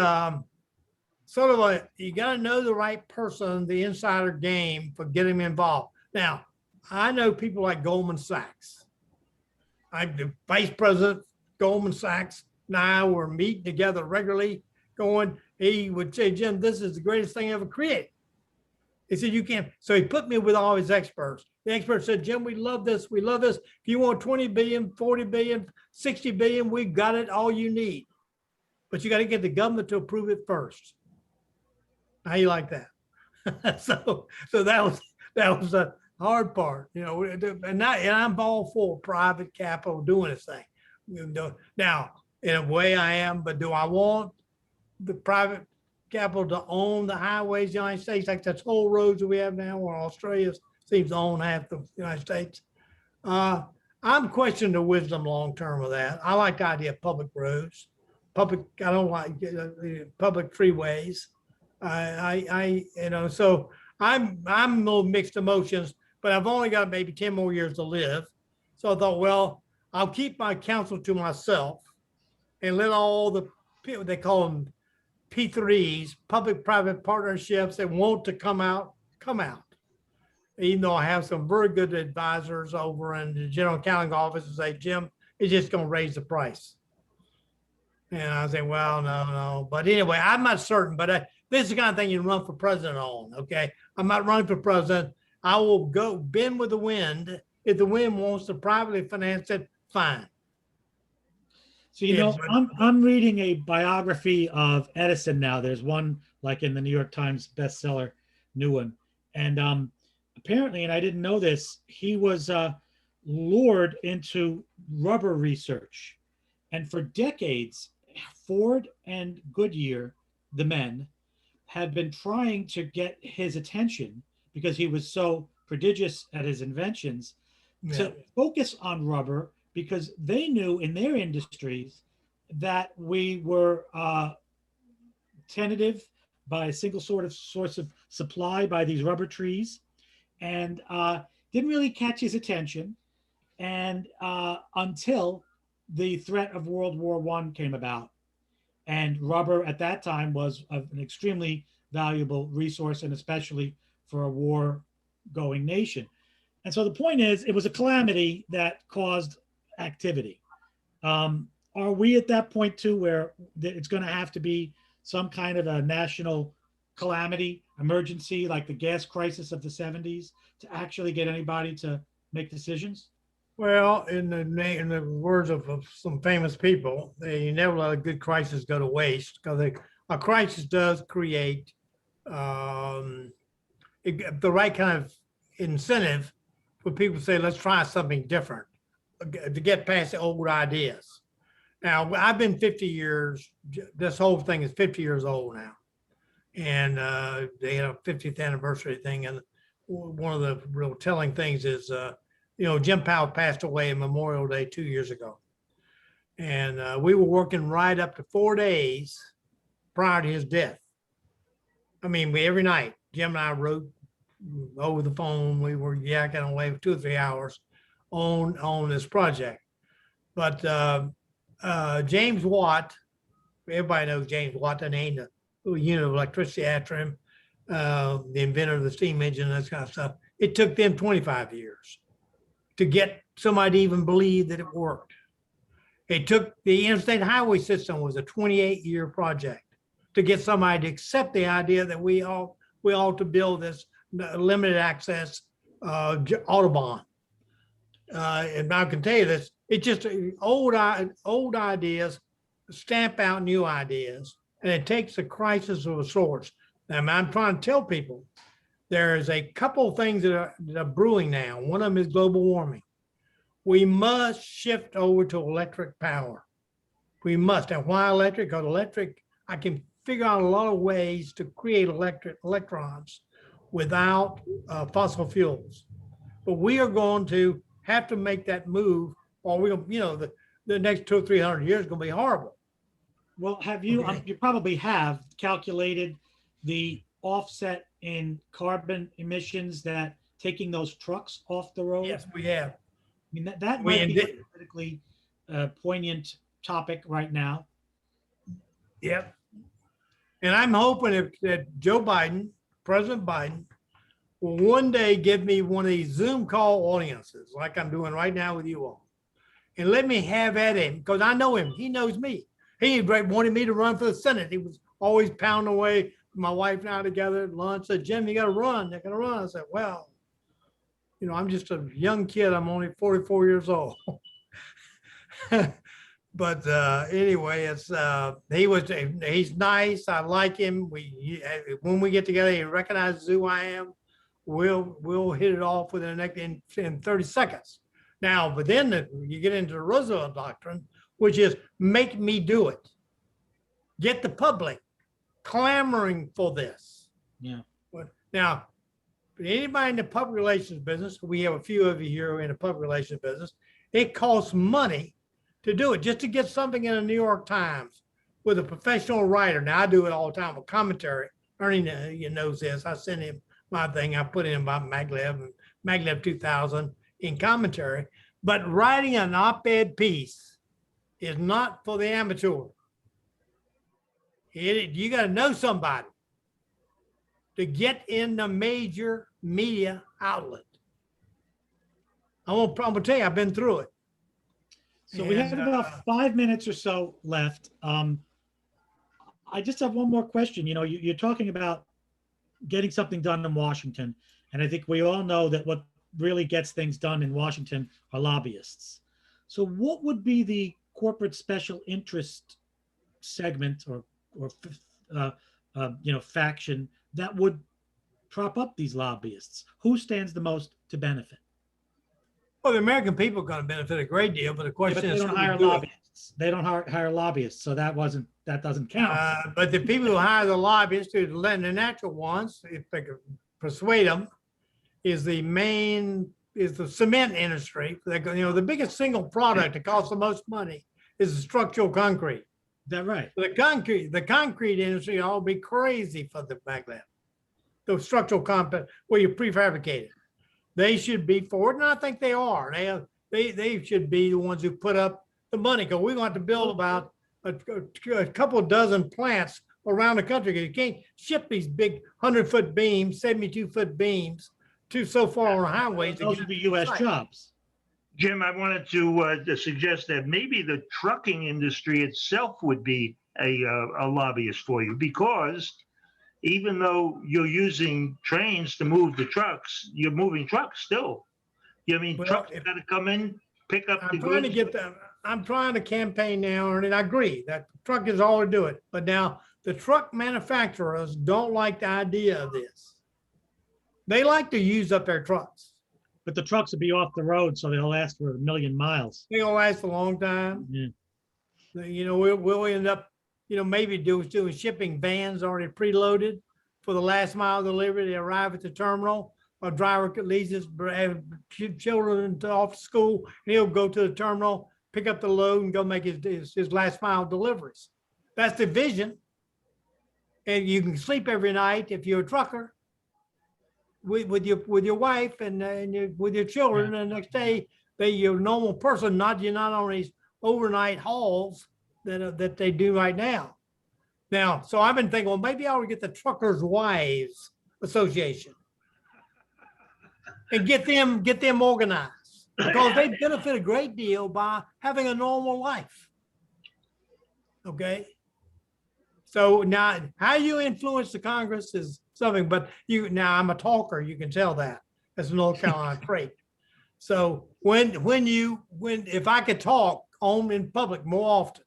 sort of you got to know the right person, the insider game for getting them involved. Now, I know people like Goldman Sachs. I'm the vice president of Goldman Sachs. Now we're meeting together regularly, he would say, Jim, this is the greatest thing ever created. He said, you can't. So he put me with all his experts. The expert said, Jim, we love this. We love this. If you want 20 billion, 40 billion, 60 billion, we got it, all you need. But you got to get the government to approve it first. How you like that? so that was a hard part, you know, and I'm all for private capital doing this thing. Now, in a way I am, but do I want the private capital to own the highways of the United States, like the toll roads that we have now, where Australia seems to own half the United States? I'm questioning the wisdom long-term of that. I like the idea of public roads, I don't like public freeways. You know, so I'm a little mixed emotions, but I've only got maybe 10 more years to live. So I thought, well, I'll keep my counsel to myself and let all the people, they call them P3s, public-private partnerships that want to come out. Even though I have some very good advisors over in the general accounting office and say, Jim, it's just going to raise the price. And I say, well, no. But anyway, I'm not certain, but this is the kind of thing you run for president on, okay? I'm not running for president. I will go bend with the wind. If the wind wants to privately finance it, fine. So, you know, I'm reading a biography of Edison now. There's one like in the New York Times bestseller, new one. And apparently, and I didn't know this, he was lured into rubber research. And for decades, Ford and Goodyear, the men, had been trying to get his attention because he was so prodigious at his inventions to focus on rubber, because they knew in their industries that we were tentative by a single source of supply by these rubber trees, and didn't really catch his attention. And until the threat of World War I came about. And rubber at that time was an extremely valuable resource, and especially for a war-going nation. And so the point is, it was a calamity that caused activity. Are we at that point too, where it's going to have to be some kind of a national calamity, emergency, like the gas crisis of the 70s, to actually get anybody to make decisions? Well, in the words of some famous people, you never let a good crisis go to waste, because a crisis does create the right kind of incentive for people to say, let's try something different, to get past the old ideas. Now, I've been 50 years, this whole thing is 50 years old now. And they had a 50th anniversary thing. And one of the real telling things is, you know, Jim Powell passed away on Memorial Day 2 years ago. And we were working right up to 4 days prior to his death. I mean, every night, Jim and I wrote over the phone. We were yakking away for 2 or 3 hours on this project. But James Watt, everybody knows James Watt, they named a unit of electricity after him, the inventor of the steam engine and that kind of stuff. It took them 25 years to get somebody to even believe that it worked. It took the interstate highway system was a 28-year project to get somebody to accept the idea that we ought to build this limited access Autobahn. And I can tell you this, it's just old ideas stamp out new ideas, and it takes a crisis of a sort. And I'm trying to tell people, there's a couple of things that are brewing now. One of them is global warming. We must shift over to electric power. We must. And why electric? Because electric, I can figure out a lot of ways to create electrons without fossil fuels. But we are going to have to make that move, or we're going to, you know, the next 200 or 300 years is going to be horrible. Well, have you, you probably have calculated the offset in carbon emissions that taking those trucks off the road? Yes, we have. I mean, that might be a politically poignant topic right now. Yep. And I'm hoping that Joe Biden, President Biden, will one day give me one of these Zoom call audiences like I'm doing right now with you all. And let me have at him, because I know him. He knows me. He wanted me to run for the Senate. He was always pounding away my wife and I together at lunch, said, Jim, you got to run. You got to run. I said, well, you know, I'm just a young kid. I'm only 44 years old. But anyway, he's nice. I like him. When we get together, he recognizes who I am. We'll hit it off within the next in 30 seconds. Now, but then you get into the Roosevelt doctrine, which is make me do it. Get the public clamoring for this. Yeah. Now, anybody in the public relations business, we have a few of you here in the public relations business, it costs money to do it, just to get something in the New York Times with a professional writer. Now, I do it all the time with commentary. Ernie knows this. I send him my thing. I put in about Maglev and Maglev 2000 in commentary. But writing an op-ed piece is not for the amateur. You got to know somebody to get in the major media outlet. I'm gonna tell you, I've been through it. So we have about 5 minutes or so left. I just have one more question. You know, you're talking about getting something done in Washington, and I think we all know that what really gets things done in Washington are lobbyists. So what would be the corporate special interest segment or faction that would prop up these lobbyists? Who stands the most to benefit? Well, the American people are going to benefit a great deal, but the question is, they don't hire lobbyists. They don't hire lobbyists, so that doesn't count. But the people who hire the lobbyists, the natural ones, if they could persuade them, is the cement industry. The biggest single product that costs the most money is the structural concrete. Is that right? The concrete industry all be crazy for the Maglev. The structural compound where you prefabricate it. They should be for it, and I think they are. They should be the ones who put up the money, because we're going to have to build about a couple dozen plants around the country. You can't ship these big 100-foot beams, 72-foot beams to so far on the highways. Those would be U.S. jobs. Jim, I wanted to suggest that maybe the trucking industry itself would be a lobbyist for you, because even though you're using trains to move the trucks, you're moving trucks still. Trucks got to come in, pick up the goods. I'm trying to campaign now, and I agree that truck is all to do it. But now the truck manufacturers don't like the idea of this. They like to use up their trucks. But the trucks will be off the road, so they'll last for 1,000,000 miles. They'll last a long time. Yeah. We'll end up, maybe doing shipping vans already preloaded for the last mile delivery. They arrive at the terminal. A driver leaves his children off to school, and he'll go to the terminal, pick up the load, and go make his last mile deliveries. That's the vision. And you can sleep every night if you're a trucker with your wife and with your children. Yeah. And the next day, you're a normal person, you're not on these overnight hauls that they do right now. So I've been thinking, well, maybe I would get the Truckers' Wives Association and get them organized, because they benefit a great deal by having a normal life. Okay. So now how you influence the Congress is something, but I'm a talker, you can tell that. That's a North Carolina trait. So if I could talk in public more often,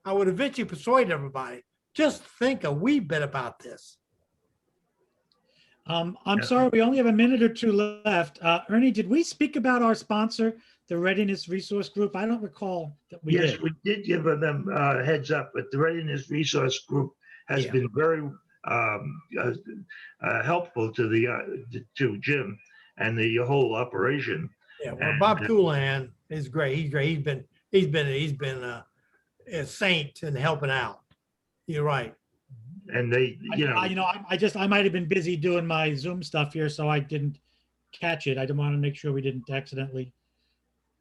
I would eventually persuade everybody. Just think a wee bit about this. I'm sorry, we only have a minute or two left. Ernie, did we speak about our sponsor, the Readiness Resource Group? I don't recall that we did. Yes, we did give them a heads up, but the Readiness Resource Group has been very helpful to Jim and the whole operation. Yeah, well, Bob Coolan is great. He's great. He's been a saint in helping out. You're right. And I might have been busy doing my Zoom stuff here, so I didn't catch it. I didn't want to make sure we didn't accidentally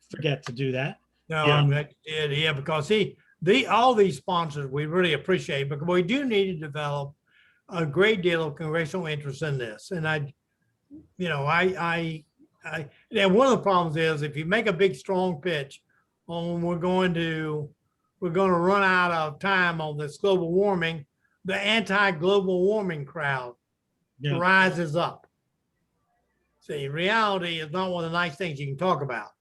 forget to do that. No, yeah, because all these sponsors we really appreciate, because we do need to develop a great deal of congressional interest in this. And and one of the problems is if you make a big strong pitch on we're going to run out of time on this global warming, the anti-global warming crowd Yeah. rises up. See, reality is not one of the nice things you can talk about.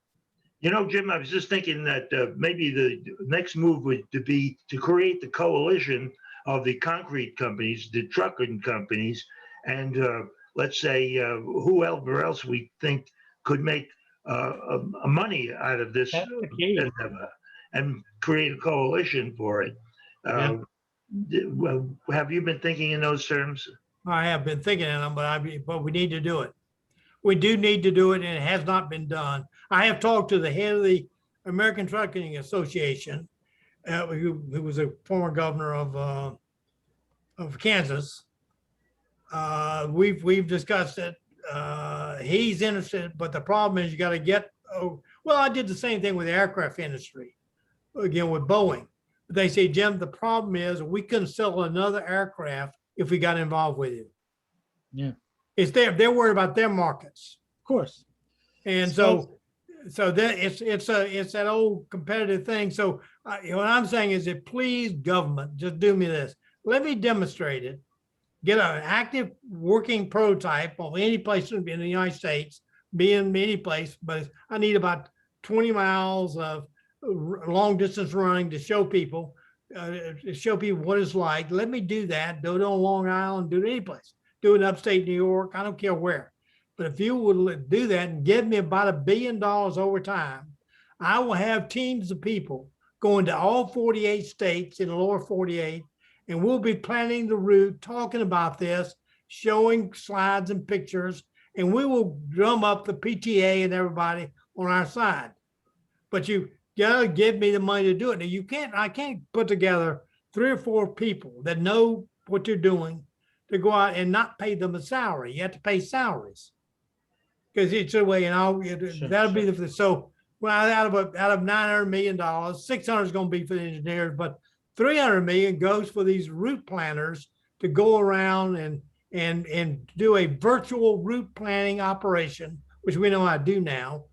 You know, Jim, I was just thinking that maybe the next move would to be to create the coalition of the concrete companies, the trucking companies, and let's say whoever else we think could make money out of this That's the key. endeavor, and create a coalition for it. Yeah. Well, have you been thinking in those terms? I have been thinking of them, but we need to do it. We do need to do it, and it has not been done. I have talked to the head of the American Trucking Association, who was a former governor of Kansas. We've discussed it. He's interested, but the problem is you got to get. Oh, well, I did the same thing with the aircraft industry, again with Boeing. But they say, Jim, the problem is we couldn't sell another aircraft if we got involved with you. Yeah. It's they're worried about their markets. Of course. And so that it's that old competitive thing. So what I'm saying is that please government, just do me this. Let me demonstrate it. Get an active working prototype of any place in the United States, be in any place, but I need about 20 miles of long distance running to show people what it's like. Let me do that. Do it on Long Island, do it any place. Do it in upstate New York. I don't care where. But if you would do that and give me about $1 billion over time, I will have teams of people going to all 48 states in the lower 48, and we'll be planning the route, talking about this, showing slides and pictures, and we will drum up the PTA and everybody on our side. But you gotta give me the money to do it. Now I can't put together 3 or 4 people that know what you're doing to go out and not pay them a salary. You have to pay salaries. Because it's a way, that'll be the so well out of $900 million, 600 is going to be for the engineers, but 300 million goes for these route planners to go around and do a virtual route planning operation, which we know how to do now.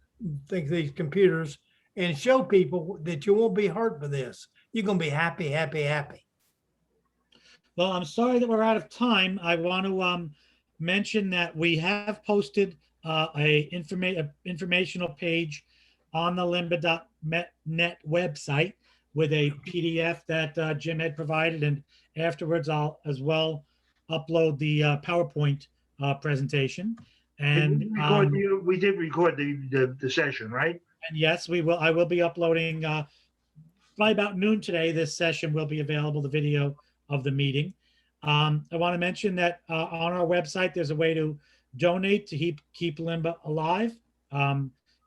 Think these computers, and show people that you won't be hurt by this. You're going to be happy, happy, happy. Well, I'm sorry that we're out of time. I want to mention that we have posted a informational page on the limba.net website with a PDF that Jim had provided, and afterwards I'll as well upload the PowerPoint presentation. And we did record the session, right? And yes, we will. I will be uploading by about noon today. This session will be available, the video of the meeting. I want to mention that on our website, there's a way to donate to keep Limba alive.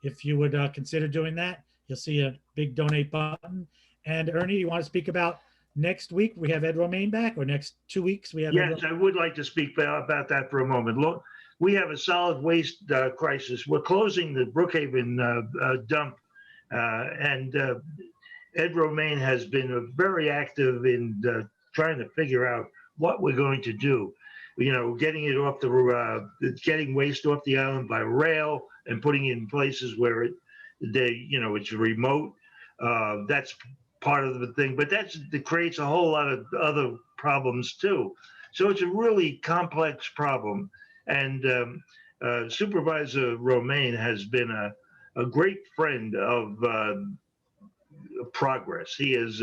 If you would consider doing that, you'll see a big donate button. And Ernie, you want to speak about next week? We have Ed Romaine back, or next 2 weeks? We have. Yes, I would like to speak about that for a moment. Look, we have a solid waste crisis. We're closing the Brookhaven dump, and Ed Romaine has been very active in trying to figure out what we're going to do. You know, getting it off getting waste off the island by rail and putting it in places where it's remote. That's part of the thing, but that creates a whole lot of other problems too. So it's a really complex problem. And Supervisor Romaine has been a great friend of progress. He is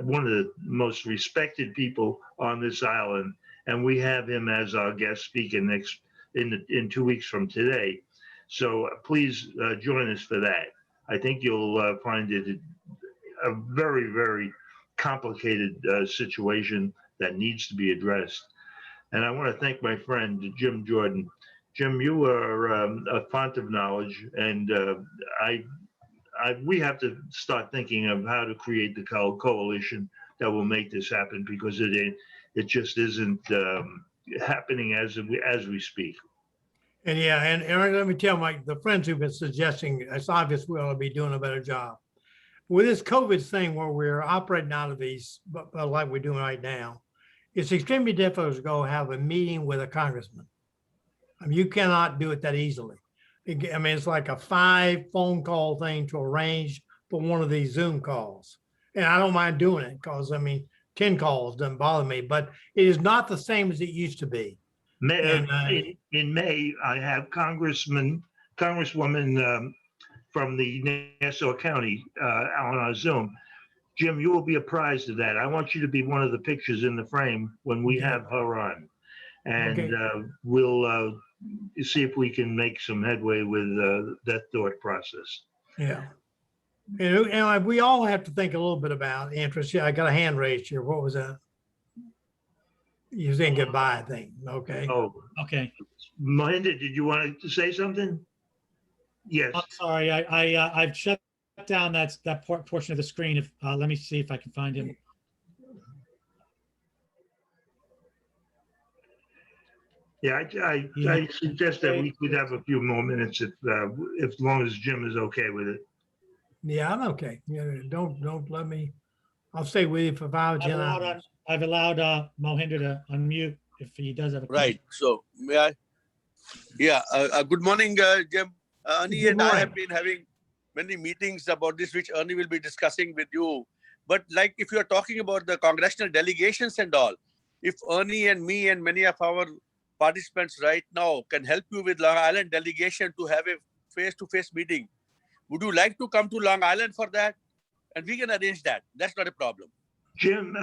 one of the most respected people on this island, and we have him as our guest speaker in 2 weeks from today. So please join us for that. I think you'll find it a very, very complicated situation that needs to be addressed. And I want to thank my friend Jim Jordan. Jim, you are a font of knowledge, and we have to start thinking of how to create the coalition that will make this happen, because it just isn't happening as we speak. And and Aaron, let me tell the friends who've been suggesting, it's obvious we ought to be doing a better job. With this COVID thing where we're operating out of these, like we're doing right now, it's extremely difficult to go have a meeting with a congressman. I mean, you cannot do it that easily. I mean, it's like a 5 phone call thing to arrange for one of these Zoom calls. And I don't mind doing it because, I mean, 10 calls, doesn't bother me, but it is not the same as it used to be. In May, I have Congresswoman from the Nassau County on our Zoom. Jim, you will be apprised of that. I want you to be one of the pictures in the frame when we have her on. And we'll see if we can make some headway with that thought process. Yeah. And we all have to think a little bit about interest. Yeah, I got a hand raised here. What was that? You saying goodbye, I think. Okay. Oh, Okay. Melinda, did you want to say something? Yes. I'm sorry. I've shut down that portion of the screen. If let me see if I can find him. Yeah, I suggest that we could have a few more minutes if long as Jim is okay with it. Yeah, I'm okay. Don't let me. I'll stay with you for 5 or 10 hours. I've allowed Mohinder to unmute if he does have a question. Right. So may I? Yeah. Good morning, Jim. Ernie and I have been having many meetings about this, which Ernie will be discussing with you. But like, if you are talking about the congressional delegations and all, if Ernie and me and many of our participants right now can help you with Long Island delegation to have a face-to-face meeting, would you like to come to Long Island for that? And we can arrange that. That's not a problem. Jim,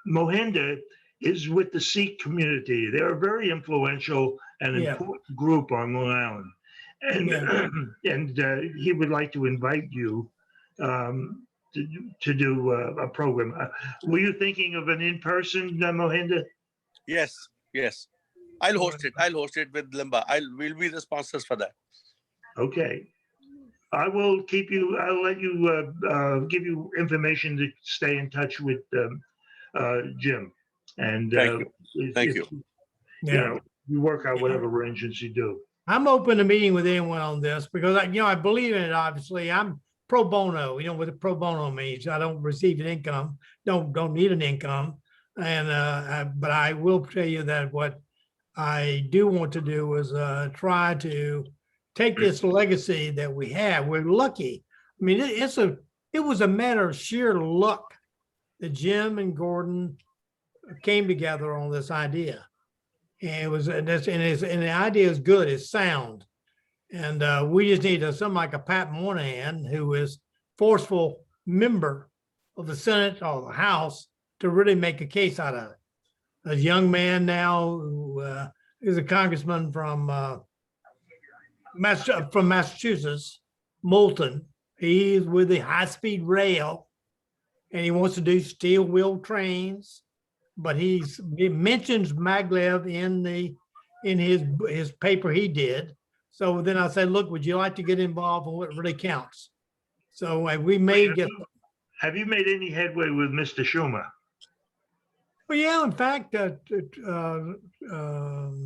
Mohinder is with the Sikh community. They're a very influential and important group on Long Island. And he would like to invite you to do a program. Were you thinking of an in-person, Mohinder? Yes. I'll host it with Limba. We'll be the sponsors for that. Okay. I'll let you give you information to stay in touch with Jim. And Thank you. You work out whatever arrangements you do. I'm open to meeting with anyone on this because I believe in it. Obviously, I'm pro bono. You know what a pro bono means? I don't receive an income. Don't need an income. And but I will tell you that what I do want to do is try to take this legacy that we have. We're lucky. I mean, it was a matter of sheer luck that Jim and Gordon came together on this idea. And the idea is good, it's sound. And we just need something like a Pat Moynihan, who is forceful member of the Senate or the House, to really make a case out of it. A young man now who is a congressman from Massachusetts, Moulton. He's with the high-speed rail, and he wants to do steel wheel trains. But he mentions Maglev in his paper he did. So then I said, look, would you like to get involved in what really counts? So we may get. Have you made any headway with Mr. Schumer? Well, yeah, in fact,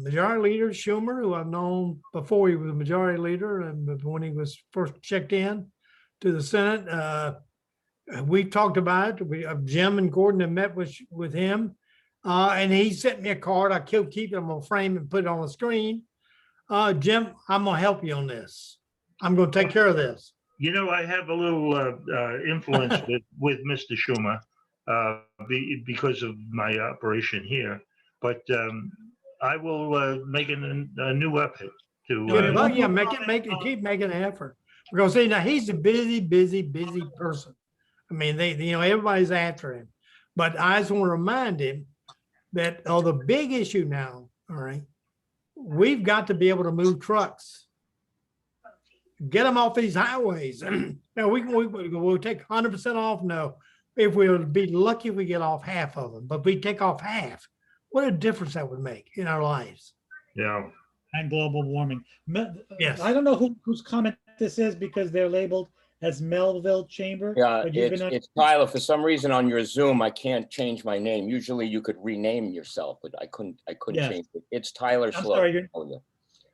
Majority Leader Schumer, who I've known before he was Majority Leader and when he was first checked in to the Senate, we've talked about it. Jim and Gordon have met with him, and he sent me a card. I keep it on a frame and put it on the screen. Jim, I'm going to help you on this. I'm going to take care of this. You know, I have a little influence with Mr. Schumer. Because of my operation here, but I will make a new effort to. Keep making an effort, because see, now he's a busy person. I mean, everybody's after him, but I just want to remind him that the big issue now, all right, we've got to be able to move trucks, get them off these highways. Now we'll take 100% off. No. If we would be lucky, we get off half of them, but we take off half. What a difference that would make in our lives. Yeah. And global warming. Yes. I don't know whose comment this is because they're labeled as Melville Chamber. Yeah, it's Tyler. For some reason on your Zoom, I can't change my name. Usually you could rename yourself, but I couldn't change it. It's Tyler Slow. Sorry,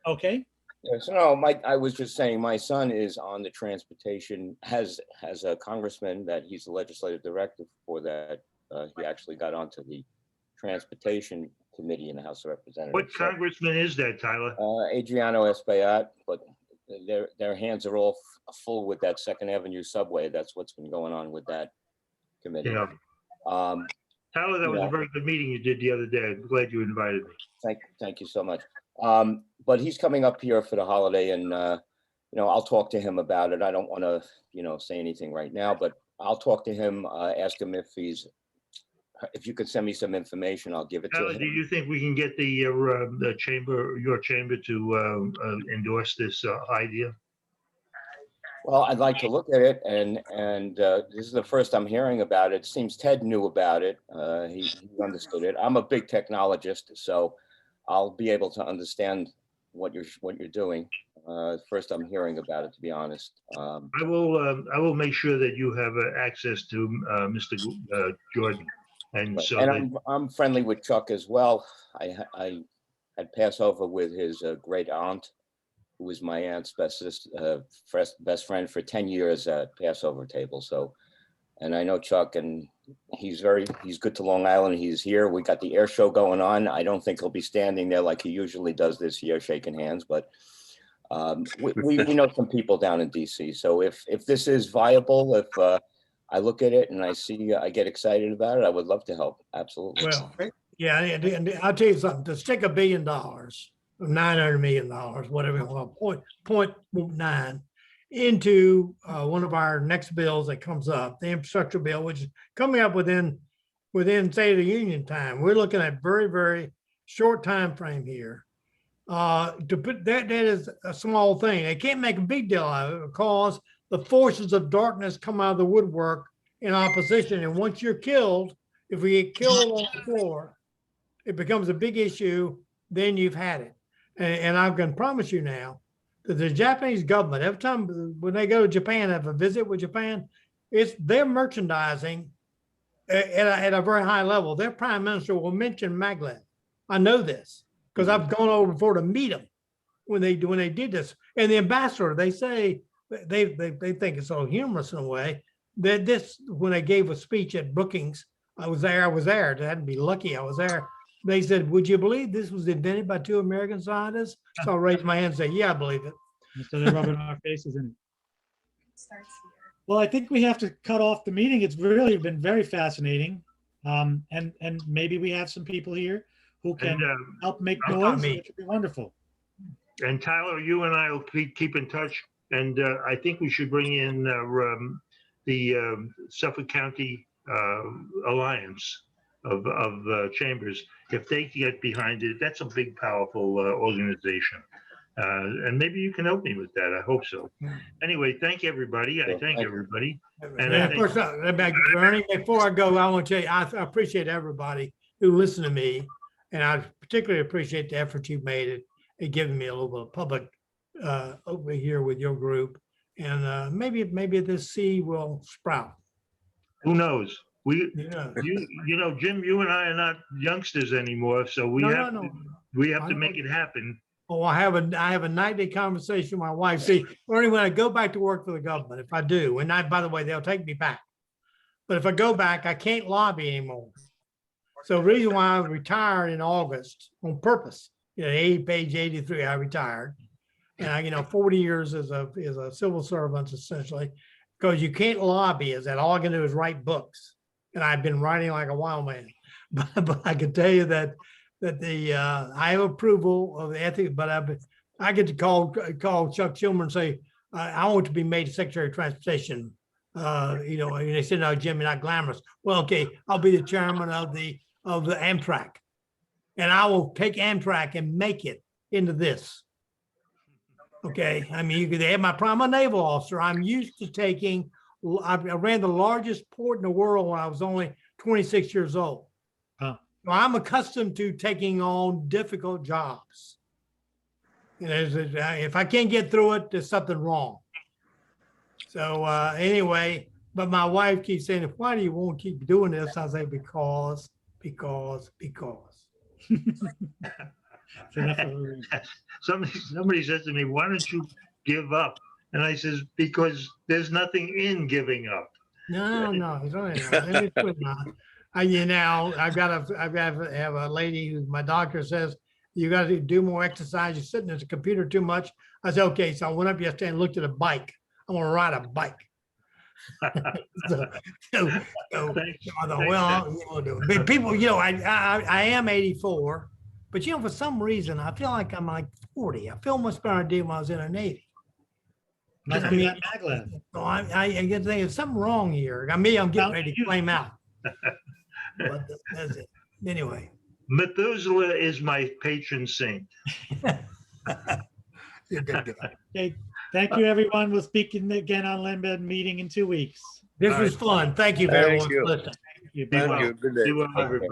okay. So no, I was just saying my son is on the transportation, has a congressman that he's the legislative director for that. He actually got onto the transportation committee in the House of Representatives. What congressman is that, Tyler? Adriano Espaillat, but their hands are all full with that Second Avenue subway. That's what's been going on with that committee. Yeah. Tyler, that was a very good meeting you did the other day. I'm glad you invited me. Thank you so much. But he's coming up here for the holiday, and I'll talk to him about it. I don't want to, say anything right now, but I'll talk to him, ask him if you could send me some information, I'll give it to Tyler, him. do you think we can get the chamber, your chamber, to endorse this idea? Well, I'd like to look at it, and this is the first I'm hearing about it. Seems Ted knew about it. He understood it. I'm a big technologist, so I'll be able to understand what you're doing. First I'm hearing about it, to be honest. I will make sure that you have access to Mr. Jordan, and so I'm friendly with Chuck as well. I had Passover with his great aunt, who was my aunt's best friend for 10 years at Passover table. So, and I know Chuck, and he's good to Long Island. He's here. We got the air show going on. I don't think he'll be standing there like he usually does this year, shaking hands, but we know some people down in DC. So if this is viable, if I look at it and I get excited about it, I would love to help. Absolutely. Well, yeah, and I'll tell you something, to stick $1 billion, $900 million, whatever you want, 0.9 into one of our next bills that comes up, the infrastructure bill, which is coming up within State of the Union time. We're looking at very, very short time frame here. To put that is a small thing. They can't make a big deal out of it because the forces of darkness come out of the woodwork in opposition. And once you're killed, if we get killed on the floor, it becomes a big issue. Then you've had it. And I can promise you now that the Japanese government, every time when they go to Japan, have a visit with Japan, they're merchandising at a very high level. Their prime minister will mention Maglev. I know this because I've gone over before to meet them when they did this. And the ambassador, they say they think it's so humorous in a way that when they gave a speech at Brookings, I was there. I had to be lucky I was there. They said, would you believe this was invented by 2 American scientists? So I raised my hand and say, yeah, I believe it. So they're rubbing our faces in it. Well, I think we have to cut off the meeting. It's really been very fascinating. And maybe we have some people here who can help make noise, which would be wonderful. And Tyler, you and I will keep in touch. And I think we should bring in the Suffolk County Alliance of chambers. If they get behind it, that's a big, powerful organization. And maybe you can help me with that. I hope so. Anyway, thank everybody. I thank everybody. And of course, Ernie, before I go, I want to tell you, I appreciate everybody who listened to me. And I particularly appreciate the effort you've made at giving me a little bit of public over here with your group. And maybe this seed will sprout. Who knows? You know, Jim, you and I are not youngsters anymore, so we have to make it happen. Oh, I have a nightly conversation with my wife. See, Ernie, when I go back to work for the government, if I do, and by the way, they'll take me back. But if I go back, I can't lobby anymore. So the reason why I retired in August on purpose, page 83, I retired. And 40 years as a civil servant, essentially, because you can't lobby, is that all I can do is write books. And I've been writing like a wild man. But I can tell you that I have approval of the ethics, but I get to call Chuck Schumer and say, I want to be made Secretary of Transportation. And they said, no, Jim, you're not glamorous. Well, okay, I'll be the chairman of the Amtrak. And I will take Amtrak and make it into this. Okay, I mean, they have I'm a naval officer. I'm used to I ran the largest port in the world when I was only 26 years old. Huh. So I'm accustomed to taking on difficult jobs. If I can't get through it, there's something wrong. So anyway, but my wife keeps saying, why do you want to keep doing this? I say, because. Somebody says to me, why don't you give up? And I says, because there's nothing in giving up. No, it's only not. I've got to have a lady who my doctor says, you got to do more exercise. You're sitting at the computer too much. I said, okay. So I went up yesterday and looked at a bike. I want to ride a bike. so, so Thanks. I thought, Thanks, well, we'll do it. But people, I am 84, but for some reason, I feel like I'm like 40. I feel much better than I did when I was in the Navy. Must be that maglev. So I get to think there's something wrong here. I'm getting ready to claim out. But that's it. Anyway. Methuselah is my patron saint. You're a good guy. Okay, thank you, everyone. We'll speak again on Lindblad meeting in 2 weeks. This was fun. Thank you very much Thank you. for listening. Thank you. Be Thank well. you. Good day. Be well, everybody.